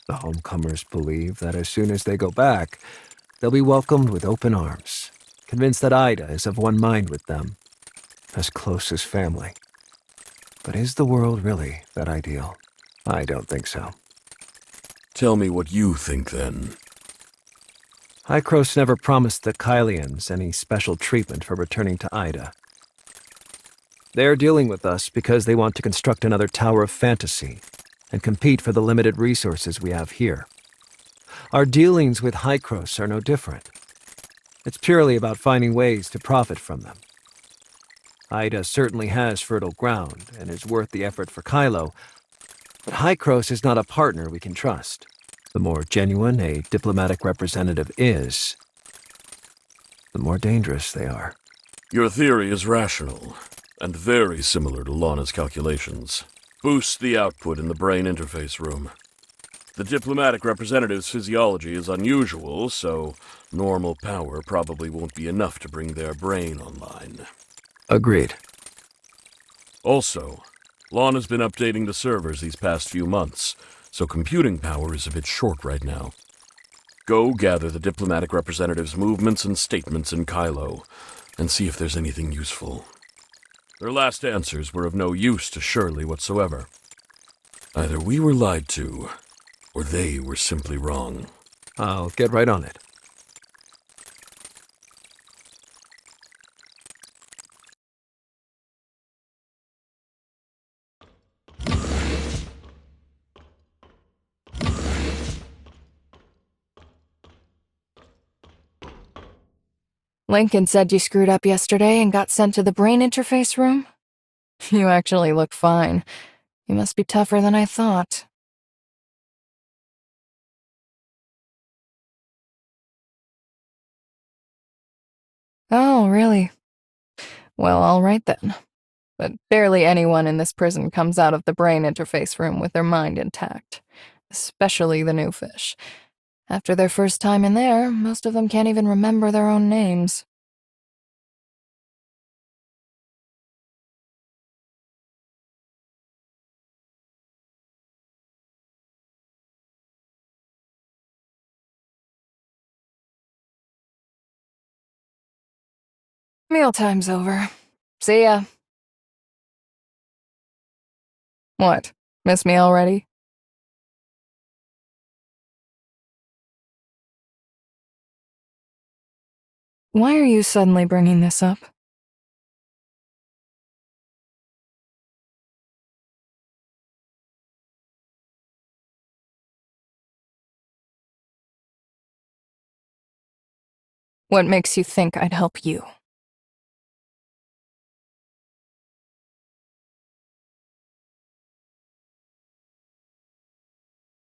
The homecomers believe that as soon as they go back, they'll be welcomed with open arms, convinced that Ida is of one mind with them, as close as family. But is the world really that ideal? I don't think so. Tell me what you think, then. Hykros never promised the Kylians any special treatment for returning to Ida. They're dealing with us because they want to construct another Tower of Fantasy and compete for the limited resources we have here. Our dealings with Hykros are no different. It's purely about finding ways to profit from them. Ida certainly has fertile ground and is worth the effort for Kailo, but Hykros is not a partner we can trust. The more genuine a diplomatic representative is, the more dangerous they are. Your theory is rational, and very similar to Lana's calculations. Boost the output in the brain interface room. The diplomatic representative's physiology is unusual, so normal power probably won't be enough to bring their brain online. Agreed. Also, Lana's been updating the servers these past few months, so computing power is a bit short right now. Go gather the diplomatic representative's movements and statements in Kailo, and see if there's anything useful. Their last answers were of no use to Shirley whatsoever. Either we were lied to, or they were simply wrong. I'll get right on it. Lincoln said you screwed up yesterday and got sent to the brain interface room? You actually look fine. You must be tougher than I thought. Oh, really? Well, all right then. But barely anyone in this prison comes out of the brain interface room with their mind intact. Especially the new fish. After their first time in there, most of them can't even remember their own names. Mealtime's over. See ya. What? Miss me already? Why are you suddenly bringing this up? What makes you think I'd help you?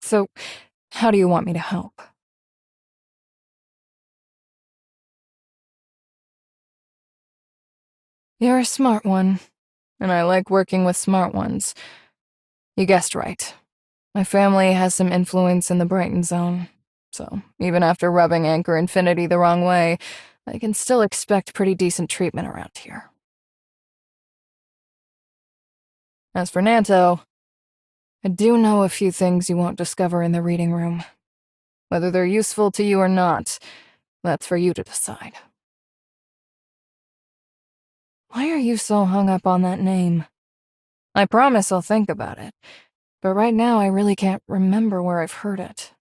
So, how do you want me to help? You're a smart one, and I like working with smart ones. You guessed right. My family has some influence in the Brighton zone, so even after rubbing Anchor Infinity the wrong way, I can still expect pretty decent treatment around here. As for Nanto, I do know a few things you won't discover in the reading room. Whether they're useful to you or not, that's for you to decide. Why are you so hung up on that name? I promise I'll think about it, but right now I really can't remember where I've heard it.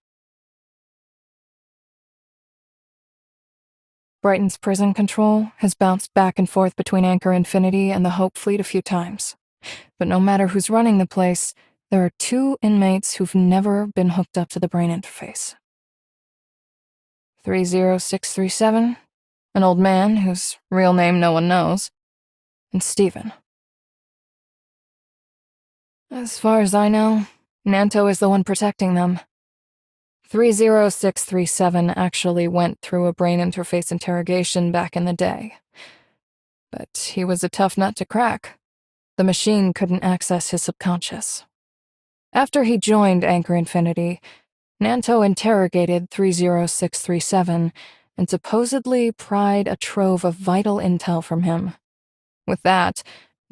Brighton's prison control has bounced back and forth between Anchor Infinity and the Hope Fleet a few times. But no matter who's running the place, there are 2 inmates who've never been hooked up to the brain interface. 30637, an old man whose real name no one knows, and Steven. As far as I know, Nanto is the one protecting them. 30637 actually went through a brain interface interrogation back in the day. But he was a tough nut to crack. The machine couldn't access his subconscious. After he joined Anchor Infinity, Nanto interrogated 30637 and supposedly pried a trove of vital intel from him. With that,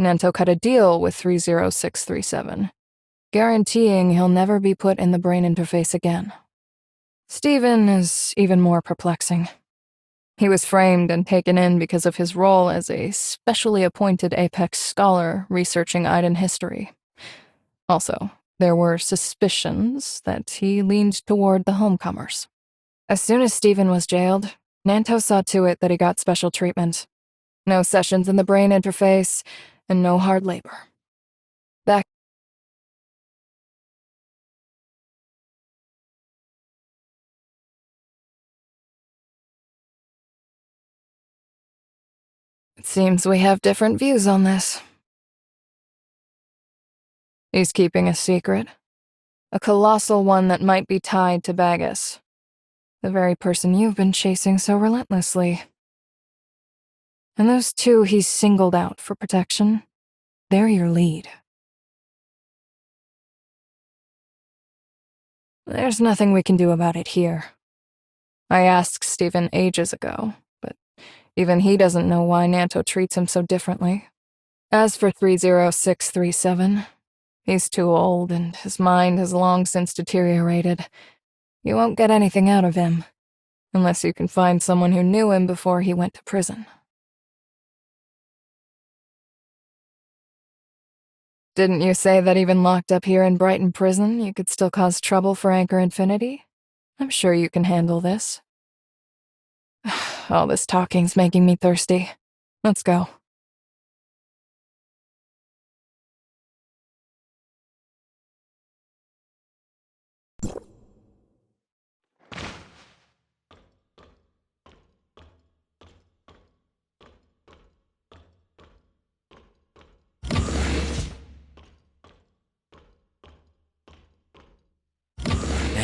Nanto cut a deal with 30637, guaranteeing he'll never be put in the brain interface again. Stephen is even more perplexing. He was framed and taken in because of his role as a specially appointed Apex scholar researching Aiden history. Also, there were suspicions that he leaned toward the homecomers. As soon as Stephen was jailed, Nanto saw to it that he got special treatment. No sessions in the brain interface, and no hard labor. Back It seems we have different views on this. He's keeping a secret. A colossal one that might be tied to Bagus. The very person you've been chasing so relentlessly. And those two he's singled out for protection, they're your lead. There's nothing we can do about it here. I asked Stephen ages ago, but even he doesn't know why Nanto treats him so differently. As for 30637, he's too old and his mind has long since deteriorated. You won't get anything out of him, unless you can find someone who knew him before he went to prison. Didn't you say that even locked up here in Brighton prison, you could still cause trouble for Anchor Infinity? I'm sure you can handle this. All this talking's making me thirsty. Let's go.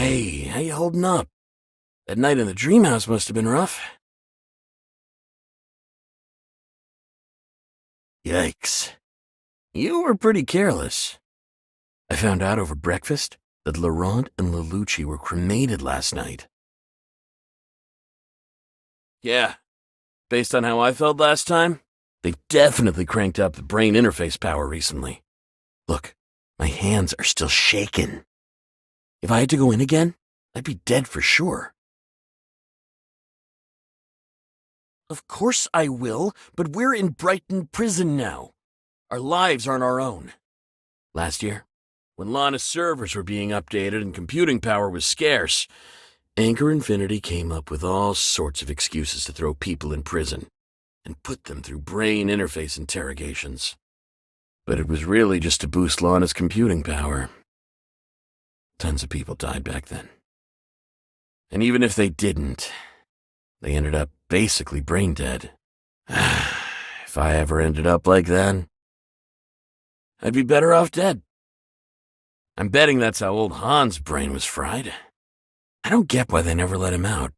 Hey, how you holding up? That night in the dream house must have been rough. Yikes. You were pretty careless. I found out over breakfast that Laurent and Lelouch were cremated last night. Yeah, based on how I felt last time, they've definitely cranked up the brain interface power recently. Look, my hands are still shaking. If I had to go in again, I'd be dead for sure. Of course I will, but we're in Brighton prison now. Our lives aren't our own. Last year, when Lana's servers were being updated and computing power was scarce, Anchor Infinity came up with all sorts of excuses to throw people in prison and put them through brain interface interrogations. But it was really just to boost Lana's computing power. Tons of people died back then. And even if they didn't, they ended up basically brain dead. If I ever ended up like that, I'd be better off dead. I'm betting that's how old Han's brain was fried. I don't get why they never let him out.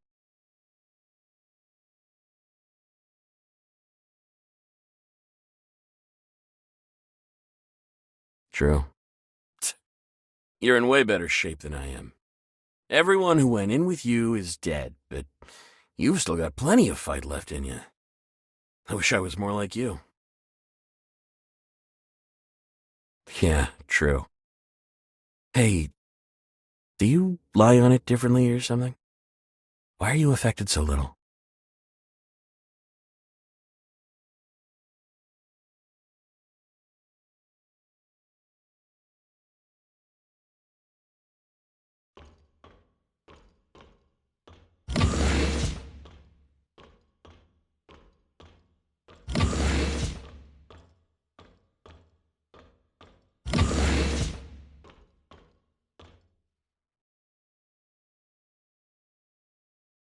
True. You're in way better shape than I am. Everyone who went in with you is dead, but you've still got plenty of fight left in you. I wish I was more like you. Yeah, true. Hey, do you lie on it differently or something? Why are you affected so little?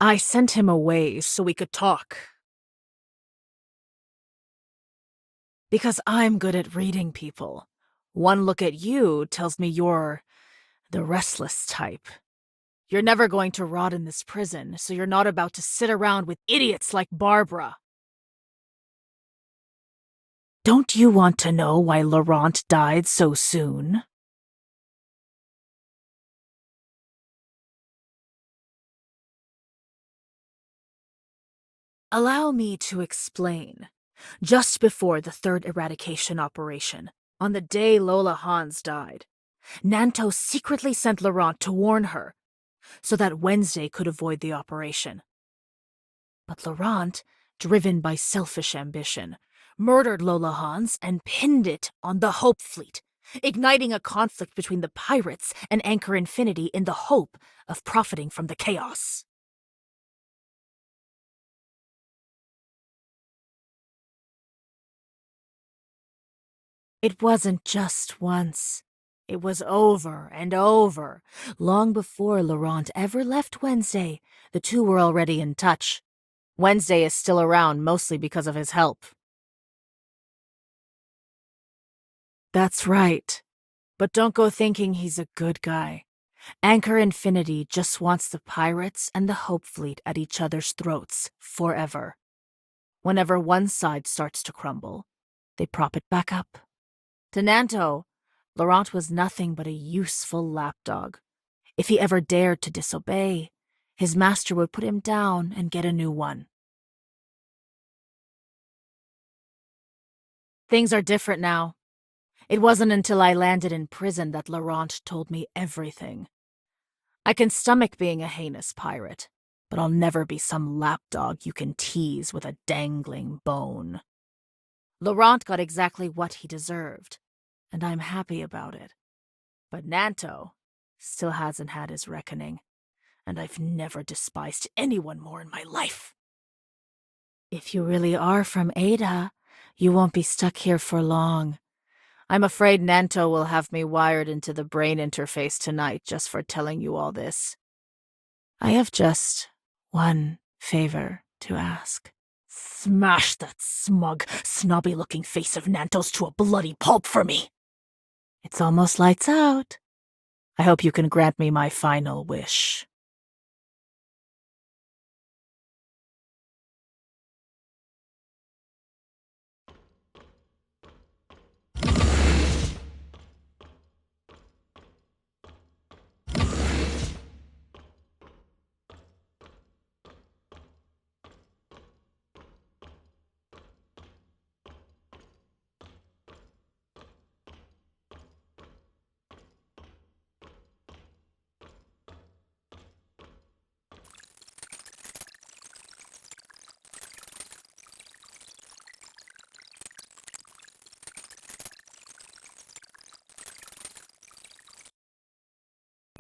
I sent him away so we could talk. Because I'm good at reading people. One look at you tells me you're the restless type. You're never going to rot in this prison, so you're not about to sit around with idiots like Barbara. Don't you want to know why Laurent died so soon? Allow me to explain. Just before the third eradication operation, on the day Lola Hans died, Nanto secretly sent Laurent to warn her, so that Wednesday could avoid the operation. But Laurent, driven by selfish ambition, murdered Lola Hans and pinned it on the Hope Fleet, igniting a conflict between the pirates and Anchor Infinity in the hope of profiting from the chaos. It wasn't just once. It was over and over. Long before Laurent ever left Wednesday, the two were already in touch. Wednesday is still around mostly because of his help. That's right. But don't go thinking he's a good guy. Anchor Infinity just wants the pirates and the Hope Fleet at each other's throats forever. Whenever one side starts to crumble, they prop it back up. To Nanto, Laurent was nothing but a useful lapdog. If he ever dared to disobey, his master would put him down and get a new one. Things are different now. It wasn't until I landed in prison that Laurent told me everything. I can stomach being a heinous pirate, but I'll never be some lapdog you can tease with a dangling bone. Laurent got exactly what he deserved, and I'm happy about it. But Nanto still hasn't had his reckoning, and I've never despised anyone more in my life. If you really are from Ada, you won't be stuck here for long. I'm afraid Nanto will have me wired into the brain interface tonight just for telling you all this. I have just one favor to ask. Smash that smug, snobby-looking face of Nanto's to a bloody pulp for me. It's almost lights out. I hope you can grant me my final wish.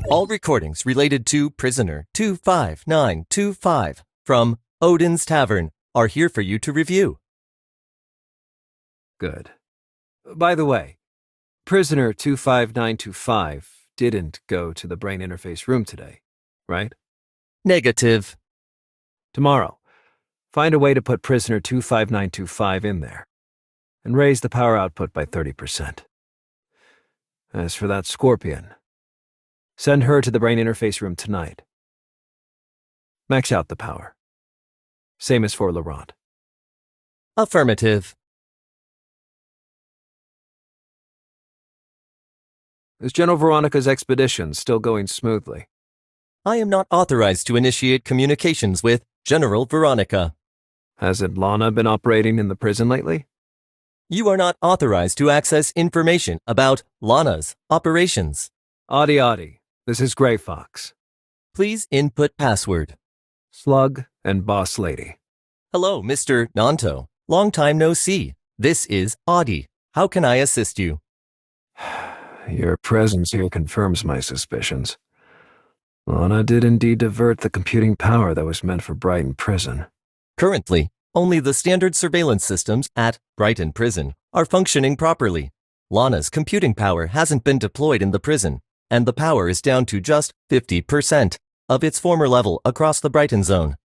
All recordings related to Prisoner 25925 from Odin's Tavern are here for you to review. Good. By the way, prisoner 25925 didn't go to the brain interface room today, right? Negative. Tomorrow, find a way to put prisoner 25925 in there, and raise the power output by 30%. As for that Scorpion, send her to the brain interface room tonight. Max out the power. Same as for Laurent. Affirmative. Is General Veronica's expedition still going smoothly? I am not authorized to initiate communications with General Veronica. Hasn't Lana been operating in the prison lately? You are not authorized to access information about Lana's operations. Adi, this is Grey Fox. Please input password. Slug and Boss Lady. Hello, Mr. Nanto. Long time no see. This is Adi. How can I assist you? Your presence here confirms my suspicions. Lana did indeed divert the computing power that was meant for Brighton Prison. Currently, only the standard surveillance systems at Brighton Prison are functioning properly. Lana's computing power hasn't been deployed in the prison, and the power is down to just 50% of its former level across the Brighton zone.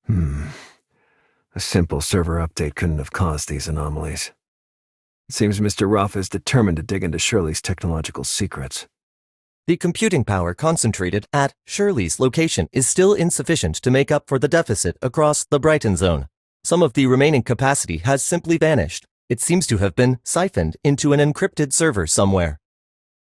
A simple server update couldn't have caused these anomalies. It seems Mr. Ruff is determined to dig into Shirley's technological secrets. The computing power concentrated at Shirley's location is still insufficient to make up for the deficit across the Brighton zone. Some of the remaining capacity has simply vanished. It seems to have been siphoned into an encrypted server somewhere.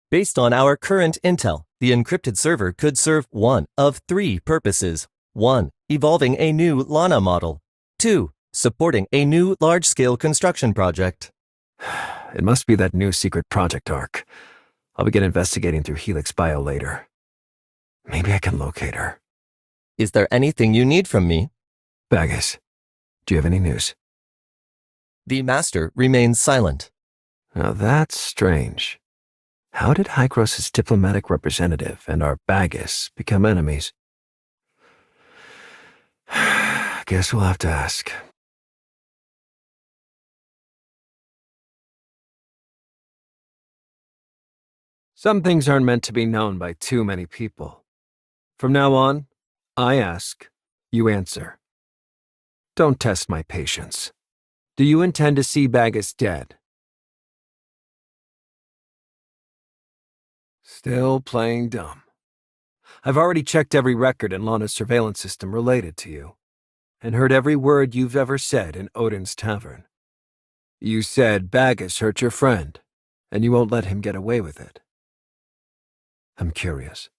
Based on our current intel, the encrypted server could serve one of three purposes. 1. Evolving a new Lana model. 2. Supporting a new large-scale construction project. It must be that new secret project arc. I'll begin investigating through Helix Bio later. Maybe I can locate her. Is there anything you need from me? Baggis, do you have any news? The master remains silent. Now that's strange. How did Hykros' diplomatic representative and our Baggis become enemies? Guess we'll have to ask. Some things aren't meant to be known by too many people. From now on, I ask, you answer. Don't test my patience. Do you intend to see Baggis dead? Still playing dumb. I've already checked every record in Lana's surveillance system related to you, and heard every word you've ever said in Odin's Tavern. You said Baggis hurt your friend, and you won't let him get away with it. I'm curious.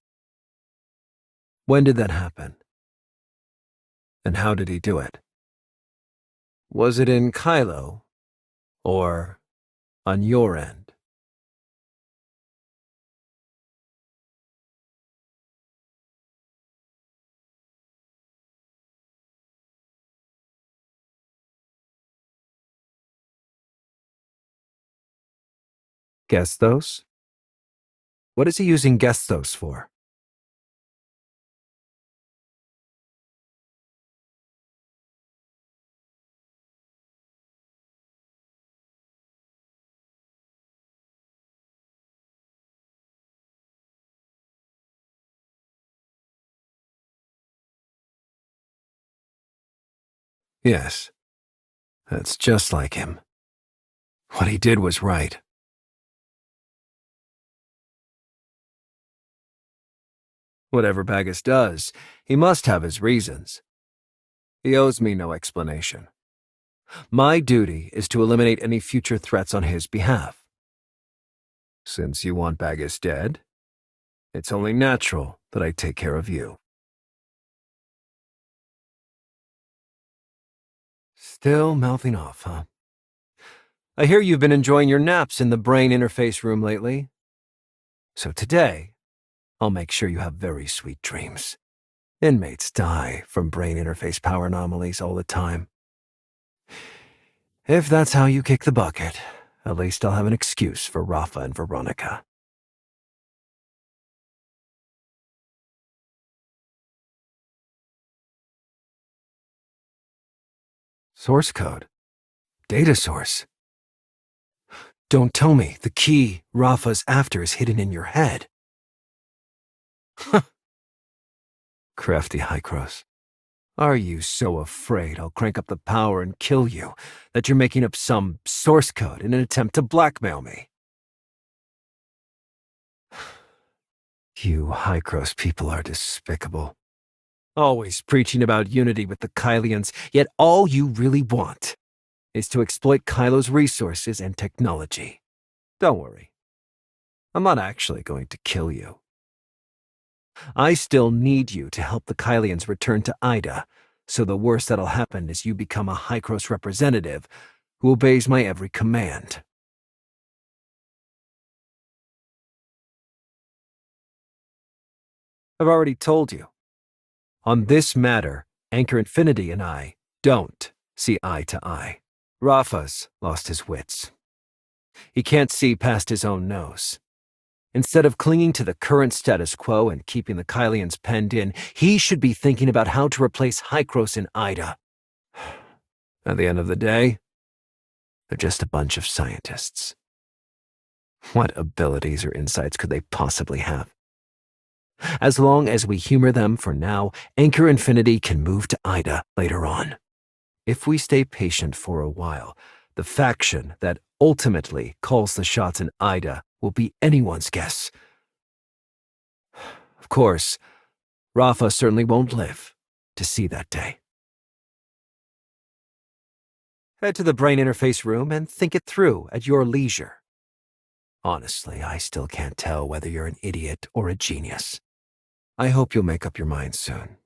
When did that happen? And how did he do it? Was it in Kailo, or on your end? Gestos? What is he using Gestos for? Yes, that's just like him. What he did was right. Whatever Baggis does, he must have his reasons. He owes me no explanation. My duty is to eliminate any future threats on his behalf. Since you want Baggis dead, it's only natural that I take care of you. Still mouthing off, huh? I hear you've been enjoying your naps in the brain interface room lately. So today, I'll make sure you have very sweet dreams. Inmates die from brain interface power anomalies all the time. If that's how you kick the bucket, at least I'll have an excuse for Rafa and Veronica. Source code. Data source. Don't tell me the key Rafa's after is hidden in your head. Crafty Hykros. Are you so afraid I'll crank up the power and kill you that you're making up some source code in an attempt to blackmail me? You Hykros people are despicable. Always preaching about unity with the Kylians, yet all you really want is to exploit Kailo's resources and technology. Don't worry. I'm not actually going to kill you. I still need you to help the Kylians return to Ida, so the worst that'll happen is you become a Hykros representative who obeys my every command. I've already told you. On this matter, Anchor Infinity and I don't see eye to eye. Rafa's lost his wits. He can't see past his own nose. Instead of clinging to the current status quo and keeping the Kylians penned in, he should be thinking about how to replace Hykros and Ida. At the end of the day, they're just a bunch of scientists. What abilities or insights could they possibly have? As long as we humor them for now, Anchor Infinity can move to Ida later on. If we stay patient for a while, the faction that ultimately calls the shots in Ida will be anyone's guess. Of course, Rafa certainly won't live to see that day. Head to the brain interface room and think it through at your leisure. Honestly, I still can't tell whether you're an idiot or a genius. I hope you'll make up your mind soon,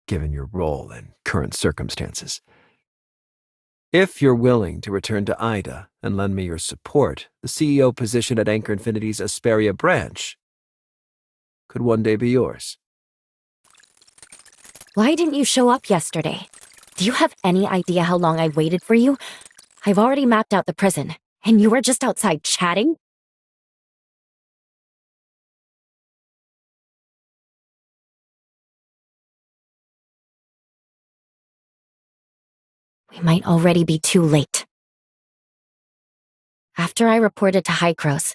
given your role and current circumstances. If you're willing to return to Ida and lend me your support, the CEO position at Anchor Infinity's Asperia branch could one day be yours. Why didn't you show up yesterday? Do you have any idea how long I waited for you? I've already mapped out the prison, and you were just outside chatting? We might already be too late. After I reported to Hycros,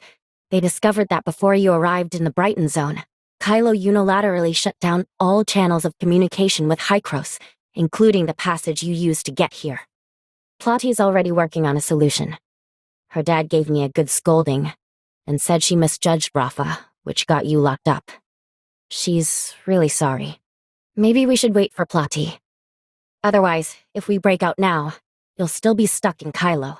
they discovered that before you arrived in the Brighton zone, Kailo unilaterally shut down all channels of communication with Hycros, including the passage you used to get here. Plotty's already working on a solution. Her dad gave me a good scolding, and said she misjudged Rafa, which got you locked up. She's really sorry. Maybe we should wait for Plotty. Otherwise, if we break out now, you'll still be stuck in Kailo.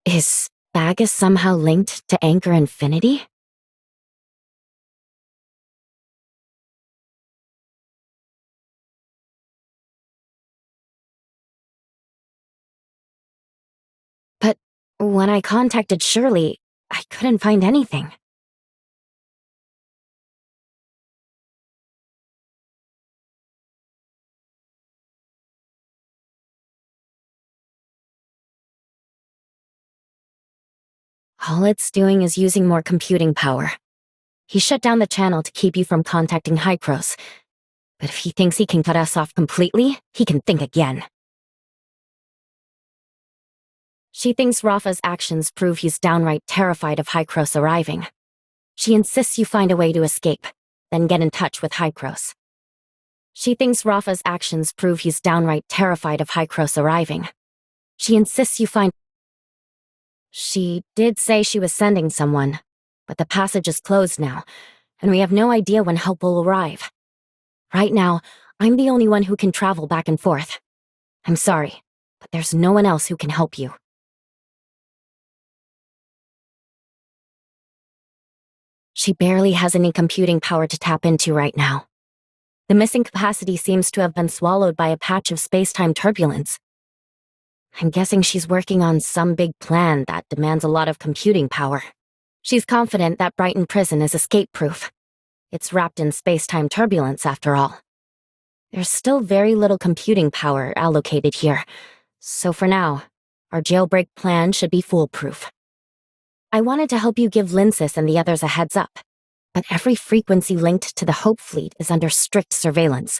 Is Bagus somehow linked to Anchor Infinity? But when I contacted Shirley, I couldn't find anything. All it's doing is using more computing power. He shut down the channel to keep you from contacting Hycros. But if he thinks he can cut us off completely, he can think again. She thinks Rafa's actions prove he's downright terrified of Hycros arriving. She insists you find a way to escape, then get in touch with Hycros. She thinks Rafa's actions prove he's downright terrified of Hycros arriving. She insists you find... She did say she was sending someone, but the passage is closed now, and we have no idea when help will arrive. Right now, I'm the only one who can travel back and forth. I'm sorry, but there's no one else who can help you. She barely has any computing power to tap into right now. The missing capacity seems to have been swallowed by a patch of space-time turbulence. I'm guessing she's working on some big plan that demands a lot of computing power. She's confident that Brighton Prison is escape-proof. It's wrapped in space-time turbulence, after all. There's still very little computing power allocated here, so for now, our jailbreak plan should be foolproof. I wanted to help you give Linsis and the others a heads up, but every frequency linked to the Hope Fleet is under strict surveillance.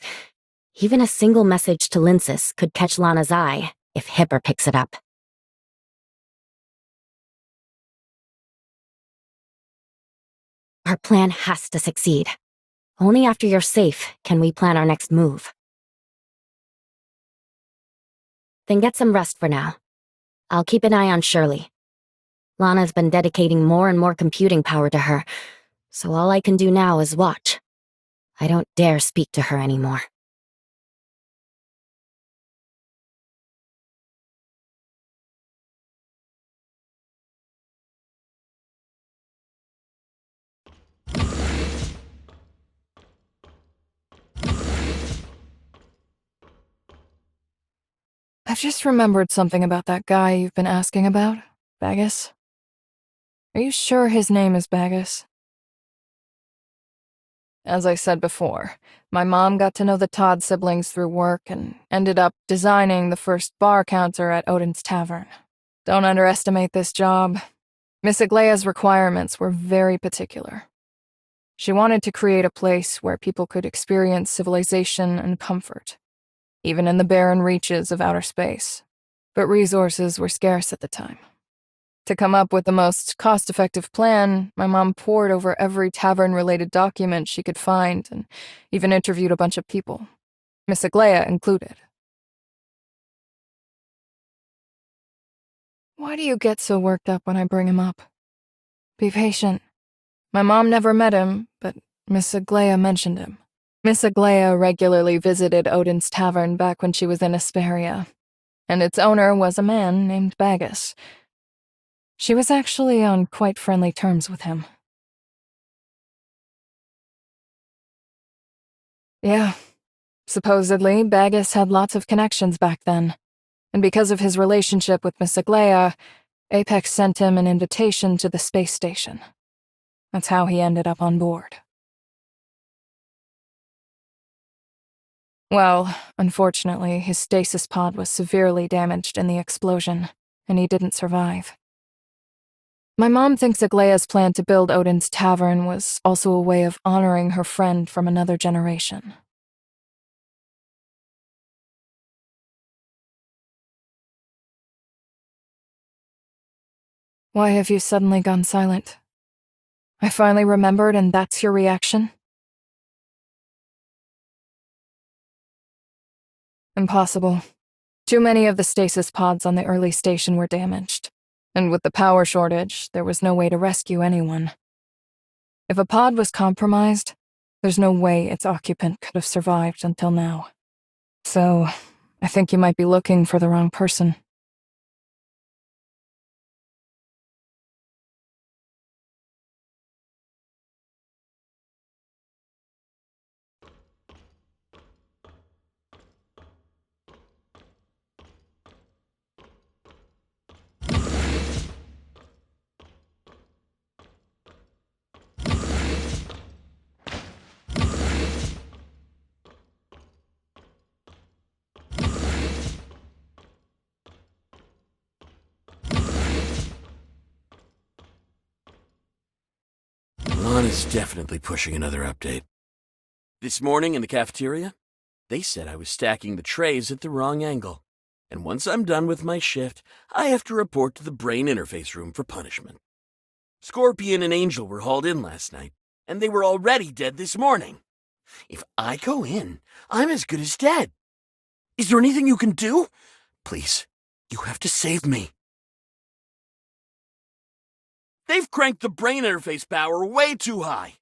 Even a single message to Linsis could catch Lana's eye if Hipper picks it up. Our plan has to succeed. Only after you're safe can we plan our next move. Then get some rest for now. I'll keep an eye on Shirley. Lana's been dedicating more and more computing power to her, so all I can do now is watch. I don't dare speak to her anymore. I've just remembered something about that guy you've been asking about, Bagus. Are you sure his name is Bagus? As I said before, my mom got to know the Todd siblings through work and ended up designing the first bar counter at Odin's Tavern. Don't underestimate this job. Miss Aglaya's requirements were very particular. She wanted to create a place where people could experience civilization and comfort, even in the barren reaches of outer space. But resources were scarce at the time. To come up with the most cost-effective plan, my mom pored over every tavern-related document she could find and even interviewed a bunch of people, Miss Aglaya included. Why do you get so worked up when I bring him up? Be patient. My mom never met him, but Miss Aglaya mentioned him. Miss Aglaya regularly visited Odin's tavern back when she was in Asperia, and its owner was a man named Bagus. She was actually on quite friendly terms with him. Yeah, supposedly Bagus had lots of connections back then, and because of his relationship with Miss Aglaya, Apex sent him an invitation to the space station. That's how he ended up on board. Well, unfortunately, his stasis pod was severely damaged in the explosion, and he didn't survive. My mom thinks Aglaya's plan to build Odin's tavern was also a way of honoring her friend from another generation. Why have you suddenly gone silent? I finally remembered and that's your reaction? Impossible. Too many of the stasis pods on the early station were damaged, and with the power shortage, there was no way to rescue anyone. If a pod was compromised, there's no way its occupant could have survived until now. So, I think you might be looking for the wrong person. Lana's definitely pushing another update. This morning in the cafeteria, they said I was stacking the trays at the wrong angle, and once I'm done with my shift, I have to report to the brain interface room for punishment. Scorpion and Angel were hauled in last night, and they were already dead this morning. If I go in, I'm as good as dead. Is there anything you can do? Please, you have to save me. They've cranked the brain interface power way too high.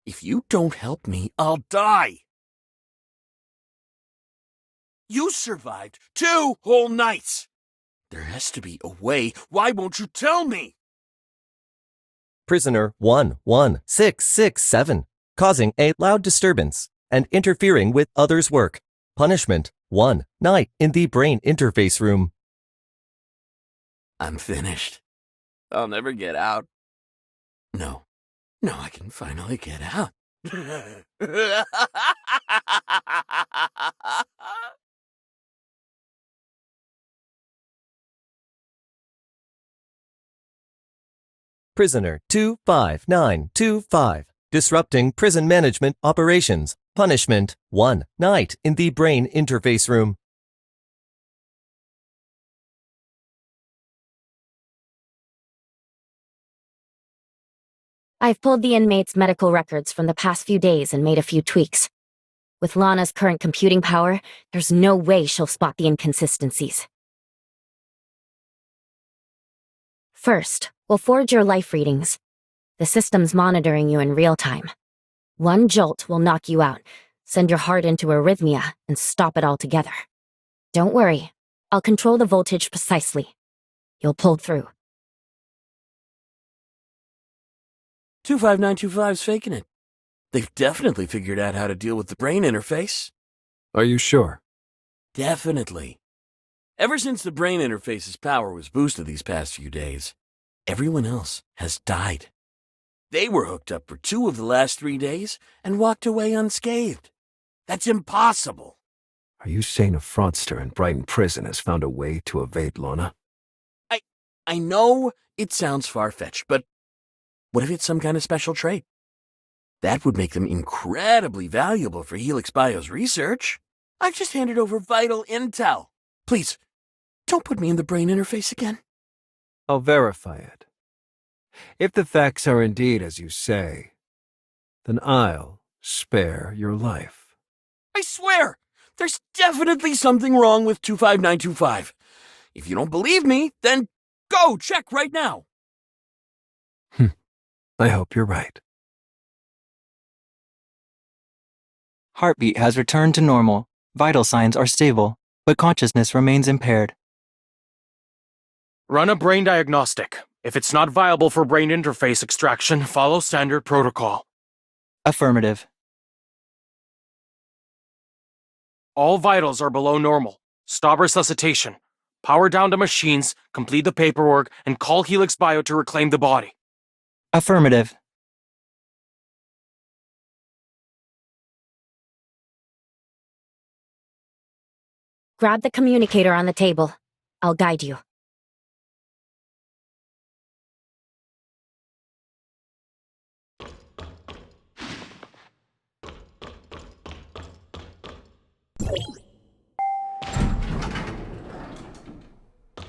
If you don't help me, I'll die. You survived 2 whole nights. There has to be a way. Why won't you tell me? Prisoner 11667, causing a loud disturbance and interfering with others' work. Punishment 1 night in the brain interface room. I'm finished. I'll never get out. No, I can finally get out. Prisoner 25925, disrupting prison management operations. Punishment 1 night in the brain interface room. I've pulled the inmates' medical records from the past few days and made a few tweaks. With Lana's current computing power, there's no way she'll spot the inconsistencies. First, we'll forge your life readings. The system's monitoring you in real time. One jolt will knock you out, send your heart into arrhythmia, and stop it altogether. Don't worry, I'll control the voltage precisely. You'll pull through. 25925's faking it. They've definitely figured out how to deal with the brain interface. Are you sure? Definitely. Ever since the brain interface's power was boosted these past few days, everyone else has died. They were hooked up for 2 of the last 3 days and walked away unscathed. That's impossible. Are you saying a fraudster in Brighton prison has found a way to evade Lana? I know it sounds far-fetched, but what if it's some kind of special trait? That would make them incredibly valuable for Helix Bio's research. I've just handed over vital intel. Please, don't put me in the brain interface again. I'll verify it. If the facts are indeed as you say, then I'll spare your life. I swear, there's definitely something wrong with 25925. If you don't believe me, then go check right now. I hope you're right. Heartbeat has returned to normal. Vital signs are stable, but consciousness remains impaired. Run a brain diagnostic. If it's not viable for brain interface extraction, follow standard protocol. Affirmative. All vitals are below normal. Stop resuscitation. Power down to machines, complete the paperwork, and call Helix Bio to reclaim the body. Affirmative. Grab the communicator on the table. I'll guide you.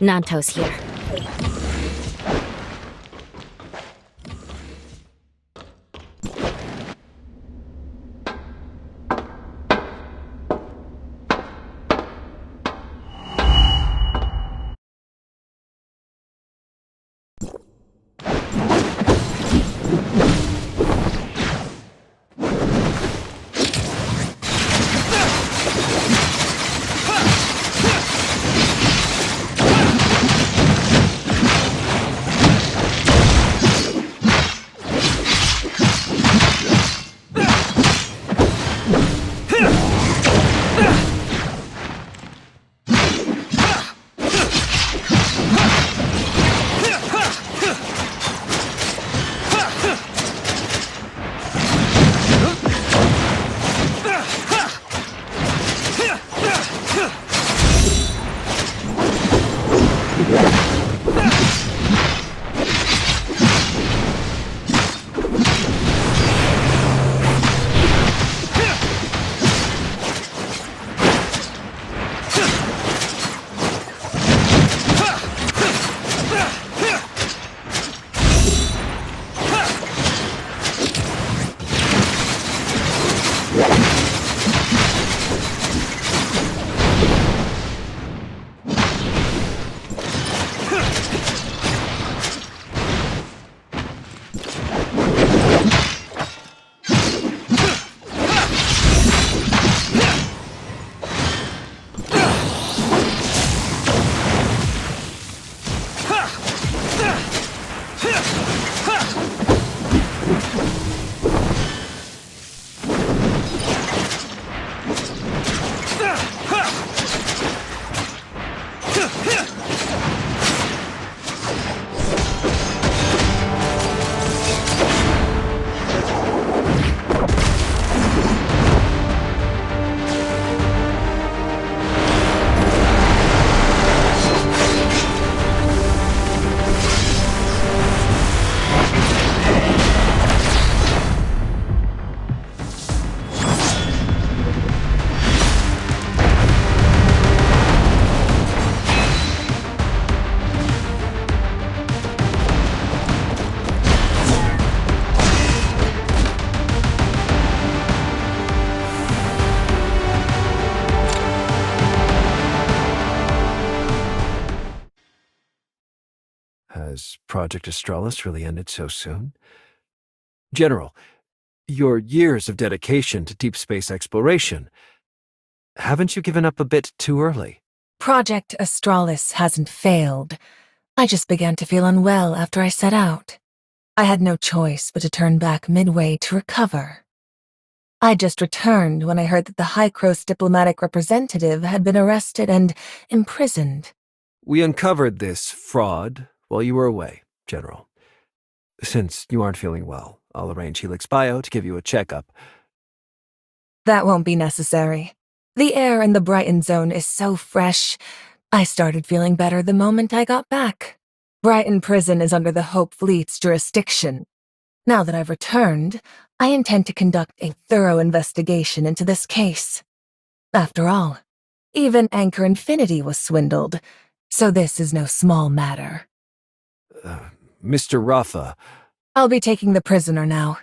Nanto's here. Has Project Astralis really ended so soon? General, your years of dedication to deep space exploration, haven't you given up a bit too early? Project Astralis hasn't failed. I just began to feel unwell after I set out. I had no choice but to turn back midway to recover. I just returned when I heard that the High-Cross diplomatic representative had been arrested and imprisoned. We uncovered this fraud while you were away, General. Since you aren't feeling well, I'll arrange Helix Bio to give you a checkup. That won't be necessary. The air in the Brighton zone is so fresh. I started feeling better the moment I got back. Brighton Prison is under the Hope Fleet's jurisdiction. Now that I've returned, I intend to conduct a thorough investigation into this case. After all, even Anchor Infinity was swindled, so this is no small matter. Mr. Rafa. I'll be taking the prisoner now.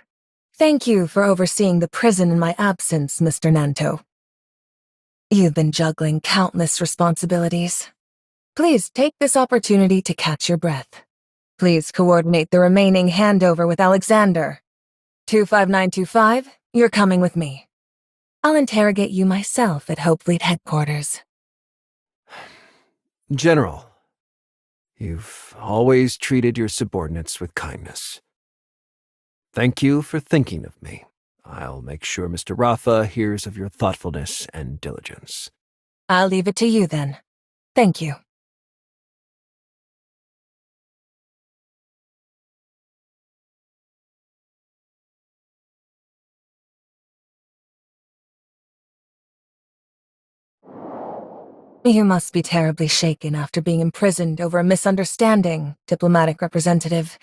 Thank you for overseeing the prison in my absence, Mr. Nanto. You've been juggling countless responsibilities. Please take this opportunity to catch your breath. Please coordinate the remaining handover with Alexander. 25925, you're coming with me. I'll interrogate you myself at Hope Fleet headquarters. General, you've always treated your subordinates with kindness. Thank you for thinking of me. I'll make sure Mr. Rafa hears of your thoughtfulness and diligence. I'll leave it to you then. Thank you. You must be terribly shaken after being imprisoned over a misunderstanding, diplomatic representative.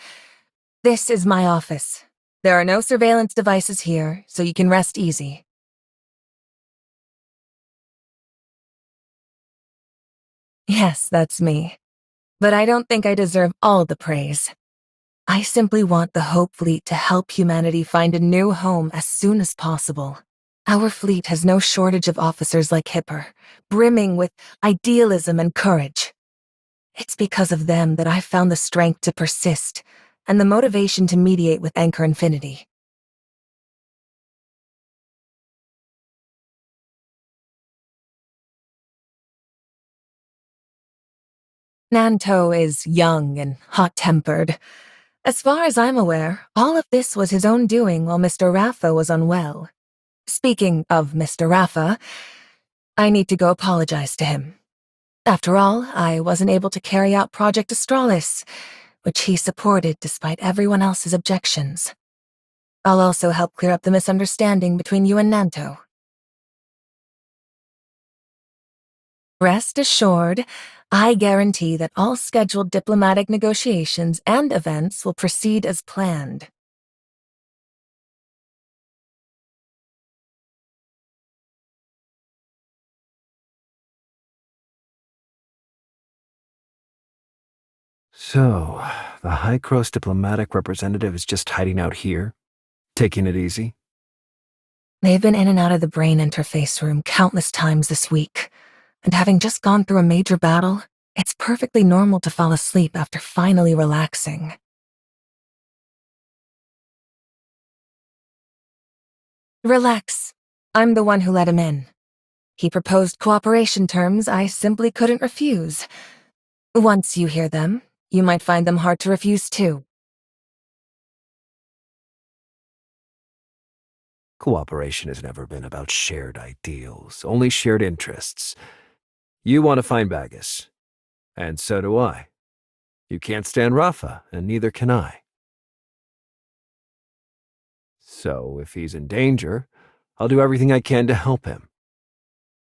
This is my office. There are no surveillance devices here, so you can rest easy. Yes, that's me. But I don't think I deserve all the praise. I simply want the Hope Fleet to help humanity find a new home as soon as possible. Our fleet has no shortage of officers like Hipper, brimming with idealism and courage. It's because of them that I found the strength to persist and the motivation to mediate with Anchor Infinity. Nanto is young and hot-tempered. As far as I'm aware, all of this was his own doing while Mr. Rafa was unwell. Speaking of Mr. Rafa, I need to go apologize to him. After all, I wasn't able to carry out Project Astralis, which he supported despite everyone else's objections. I'll also help clear up the misunderstanding between you and Nanto. Rest assured, I guarantee that all scheduled diplomatic negotiations and events will proceed as planned. So, the High Cross diplomatic representative is just hiding out here, taking it easy? They've been in and out of the brain interface room countless times this week, and having just gone through a major battle, it's perfectly normal to fall asleep after finally relaxing. Relax. I'm the one who let him in. He proposed cooperation terms I simply couldn't refuse. Once you hear them, you might find them hard to refuse too. Cooperation has never been about shared ideals, only shared interests. You want to find Bagus, and so do I. You can't stand Rafa, and neither can I. So if he's in danger, I'll do everything I can to help him.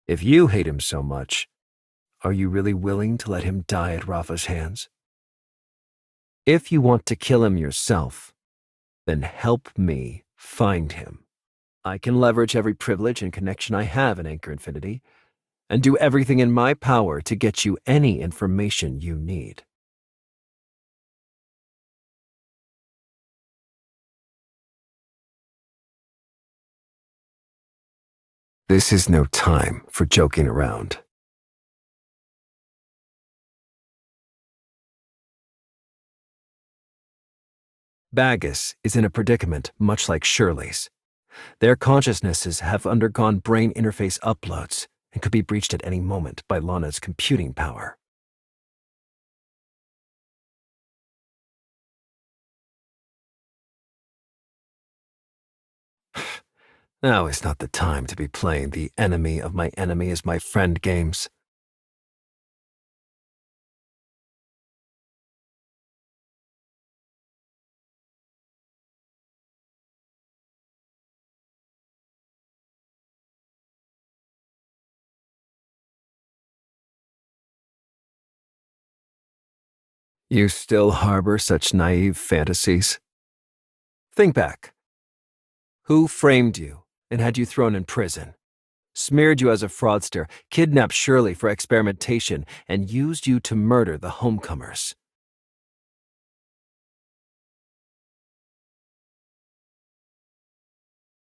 If you hate him so much, are you really willing to let him die at Rafa's hands? If you want to kill him yourself, then help me find him. I can leverage every privilege and connection I have in Anchor Infinity, and do everything in my power to get you any information you need. This is no time for joking around. Bagus is in a predicament much like Shirley's. Their consciousnesses have undergone brain interface uploads and could be breached at any moment by Lana's computing power. Now is not the time to be playing the enemy of my enemy is my friend games. You still harbor such naive fantasies? Think back. Who framed you and had you thrown in prison, smeared you as a fraudster, kidnapped Shirley for experimentation, and used you to murder the homecomers?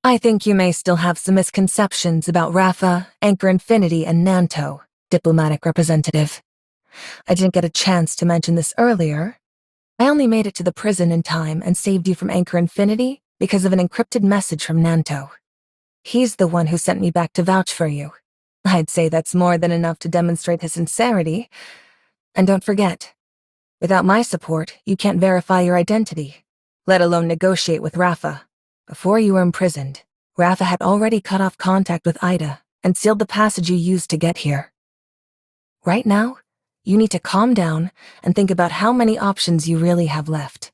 I think you may still have some misconceptions about Rafa, Anchor Infinity, and Nanto, diplomatic representative. I didn't get a chance to mention this earlier. I only made it to the prison in time and saved you from Anchor Infinity because of an encrypted message from Nanto. He's the one who sent me back to vouch for you. I'd say that's more than enough to demonstrate his sincerity. And don't forget, without my support, you can't verify your identity, let alone negotiate with Rafa. Before you were imprisoned, Rafa had already cut off contact with Ida and sealed the passage you used to get here. Right now, you need to calm down and think about how many options you really have left.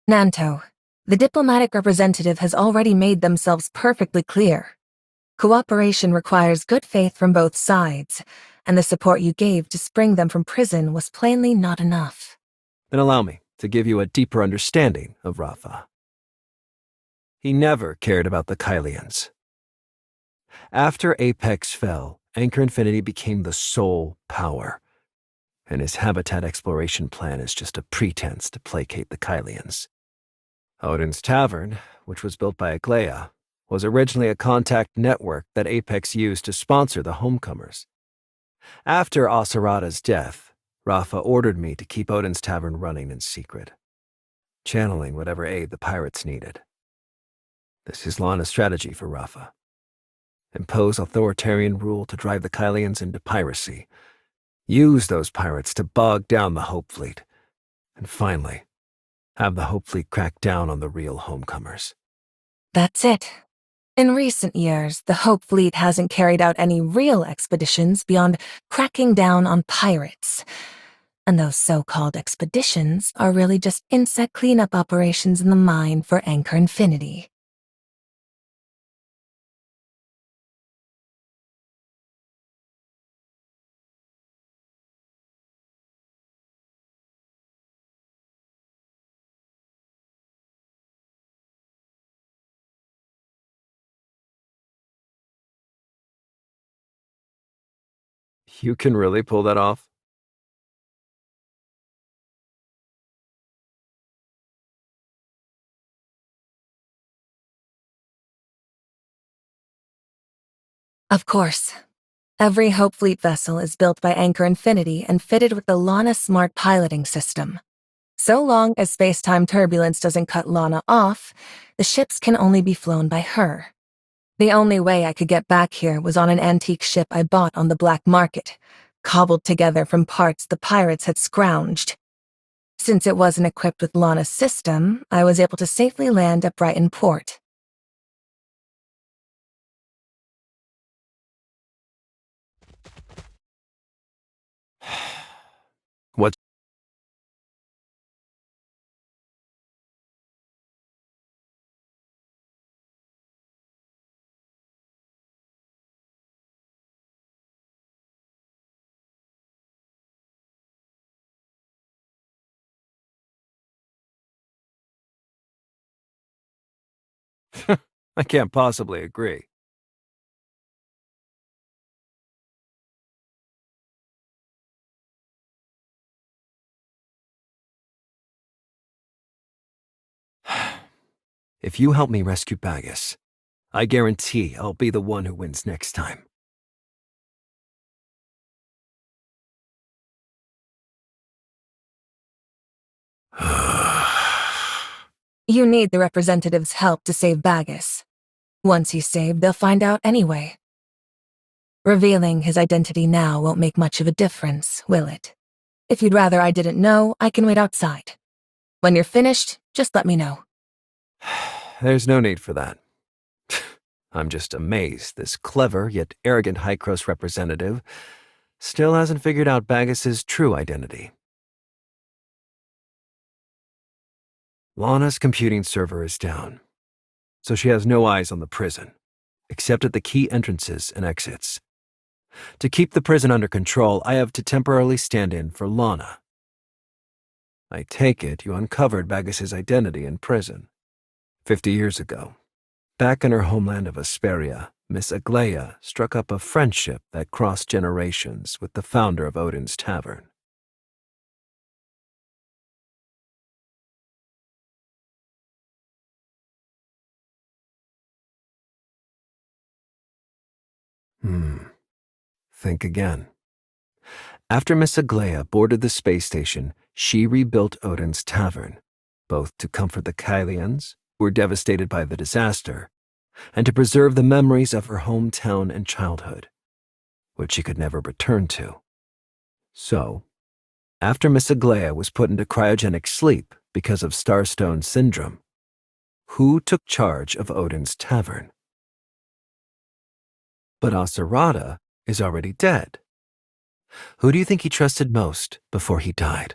Nanto, the diplomatic representative has already made themselves perfectly clear. Cooperation requires good faith from both sides, and the support you gave to spring them from prison was plainly not enough. Then allow me to give you a deeper understanding of Rafa. He never cared about the Kailians. After Apex fell, Anchor Infinity became the sole power, and his habitat exploration plan is just a pretense to placate the Kailians. Odin's Tavern, which was built by Aglaia, was originally a contact network that Apex used to sponsor the homecomers. After Asarada's death, Rafa ordered me to keep Odin's Tavern running in secret, channeling whatever aid the pirates needed. This is Lana's strategy for Rafa. Impose authoritarian rule to drive the Kailians into piracy, use those pirates to bog down the Hope Fleet, and finally, have the Hope Fleet crack down on the real homecomers. That's it. In recent years, the Hope Fleet hasn't carried out any real expeditions beyond cracking down on pirates. And those so-called expeditions are really just insect cleanup operations in the mine for Anchor Infinity. You can really pull that off? Of course. Every Hope Fleet vessel is built by Anchor Infinity and fitted with the Lana Smart Piloting System. So long as space-time turbulence doesn't cut Lana off, the ships can only be flown by her. The only way I could get back here was on an antique ship I bought on the black market, cobbled together from parts the pirates had scrounged. Since it wasn't equipped with Lana's system, I was able to safely land at Brighton port. What? I can't possibly agree. If you help me rescue Bagus, I guarantee I'll be the one who wins next time. You need the representative's help to save Bagus. Once he's saved, they'll find out anyway. Revealing his identity now won't make much of a difference, will it? If you'd rather I didn't know, I can wait outside. When you're finished, just let me know. There's no need for that. I'm just amazed this clever yet arrogant High-Cross representative still hasn't figured out Bagus's true identity. Lana's computing server is down, so she has no eyes on the prison, except at the key entrances and exits. To keep the prison under control, I have to temporarily stand in for Lana. I take it you uncovered Bagus's identity in prison 50 years ago. Back in her homeland of Asperia, Miss Aglaia struck up a friendship that crossed generations with the founder of Odin's Tavern. Think again. After Miss Aglaia boarded the space station, she rebuilt Odin's Tavern, both to comfort the Kailians, who were devastated by the disaster, and to preserve the memories of her hometown and childhood, which she could never return to. So, after Miss Aglaia was put into cryogenic sleep because of Starstone Syndrome, who took charge of Odin's Tavern? But Asarada is already dead. Who do you think he trusted most before he died?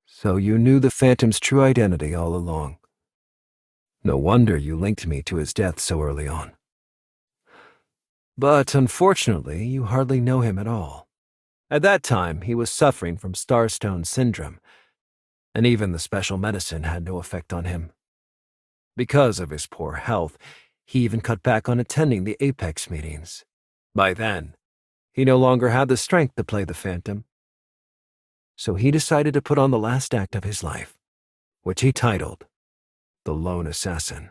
So you knew the Phantom's true identity all along. No wonder you linked me to his death so early on. But unfortunately, you hardly know him at all. At that time, he was suffering from Starstone Syndrome, and even the special medicine had no effect on him. Because of his poor health, he even cut back on attending the Apex meetings. By then, he no longer had the strength to play the Phantom. So he decided to put on the last act of his life, which he titled The Lone Assassin.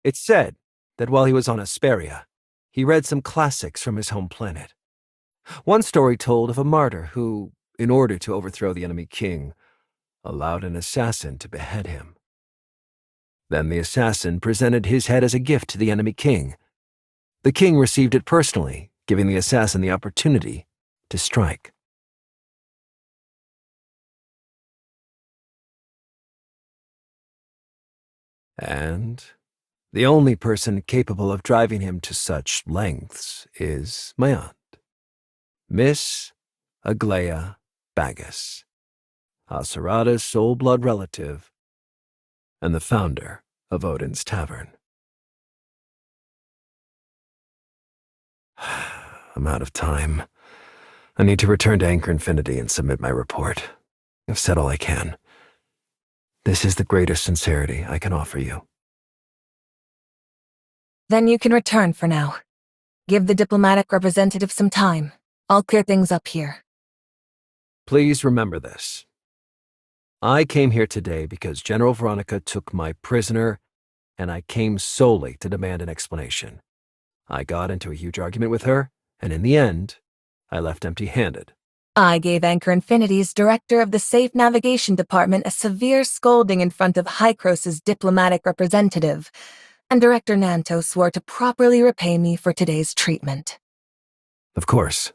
It's said that while he was on Asperia, he read some classics from his home planet. One story told of a martyr who, in order to overthrow the enemy king, allowed an assassin to behead him. Then the assassin presented his head as a gift to the enemy king. The king received it personally, giving the assassin the opportunity to strike. And the only person capable of driving him to such lengths is my aunt, Miss Aglaia Bagus, Asarada's sole blood relative and the founder of Odin's Tavern. I'm out of time. I need to return to Anchor Infinity and submit my report. I've said all I can. This is the greatest sincerity I can offer you. Then you can return for now. Give the diplomatic representative some time. I'll clear things up here. Please remember this. I came here today because General Veronica took my prisoner, and I came solely to demand an explanation. I got into a huge argument with her, and in the end, I left empty-handed. I gave Anchor Infinity's director of the Safe Navigation Department a severe scolding in front of Hykros's diplomatic representative, and Director Nanto swore to properly repay me for today's treatment. Of course.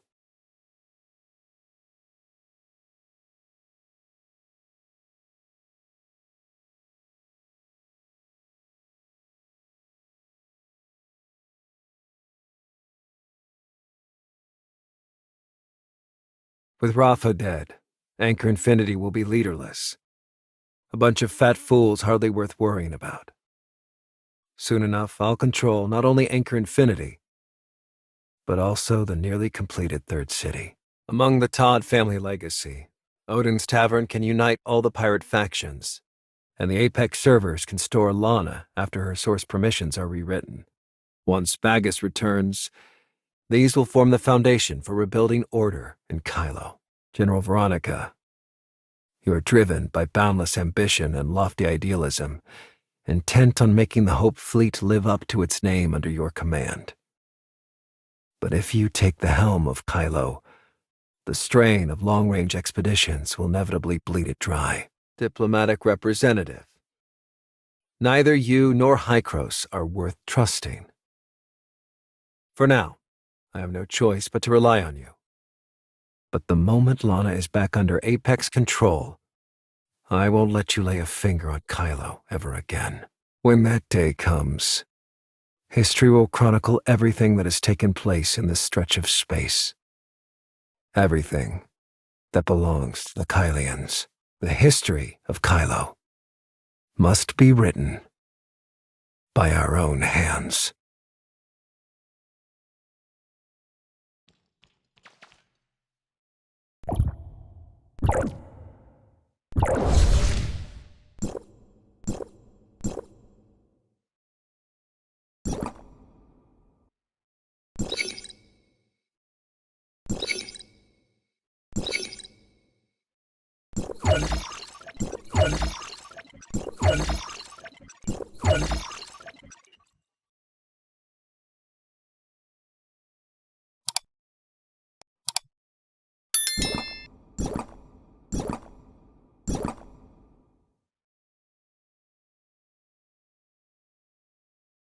With Rafa dead, Anchor Infinity will be leaderless. A bunch of fat fools hardly worth worrying about. Soon enough, I'll control not only Anchor Infinity, but also the nearly completed Third City. Among the Todd family legacy, Odin's Tavern can unite all the pirate factions, and the Apex servers can store Lana after her source permissions are rewritten. Once Bagus returns, these will form the foundation for rebuilding order in Kailo. General Veronica, you are driven by boundless ambition and lofty idealism, intent on making the Hope Fleet live up to its name under your command. But if you take the helm of Kailo, the strain of long-range expeditions will inevitably bleed it dry. Diplomatic representative, neither you nor Hykros are worth trusting. For now, I have no choice but to rely on you. But the moment Lana is back under Apex control, I won't let you lay a finger on Kailo ever again. When that day comes, history will chronicle everything that has taken place in this stretch of space. Everything that belongs to the Kailians. The history of Kailo must be written by our own hands.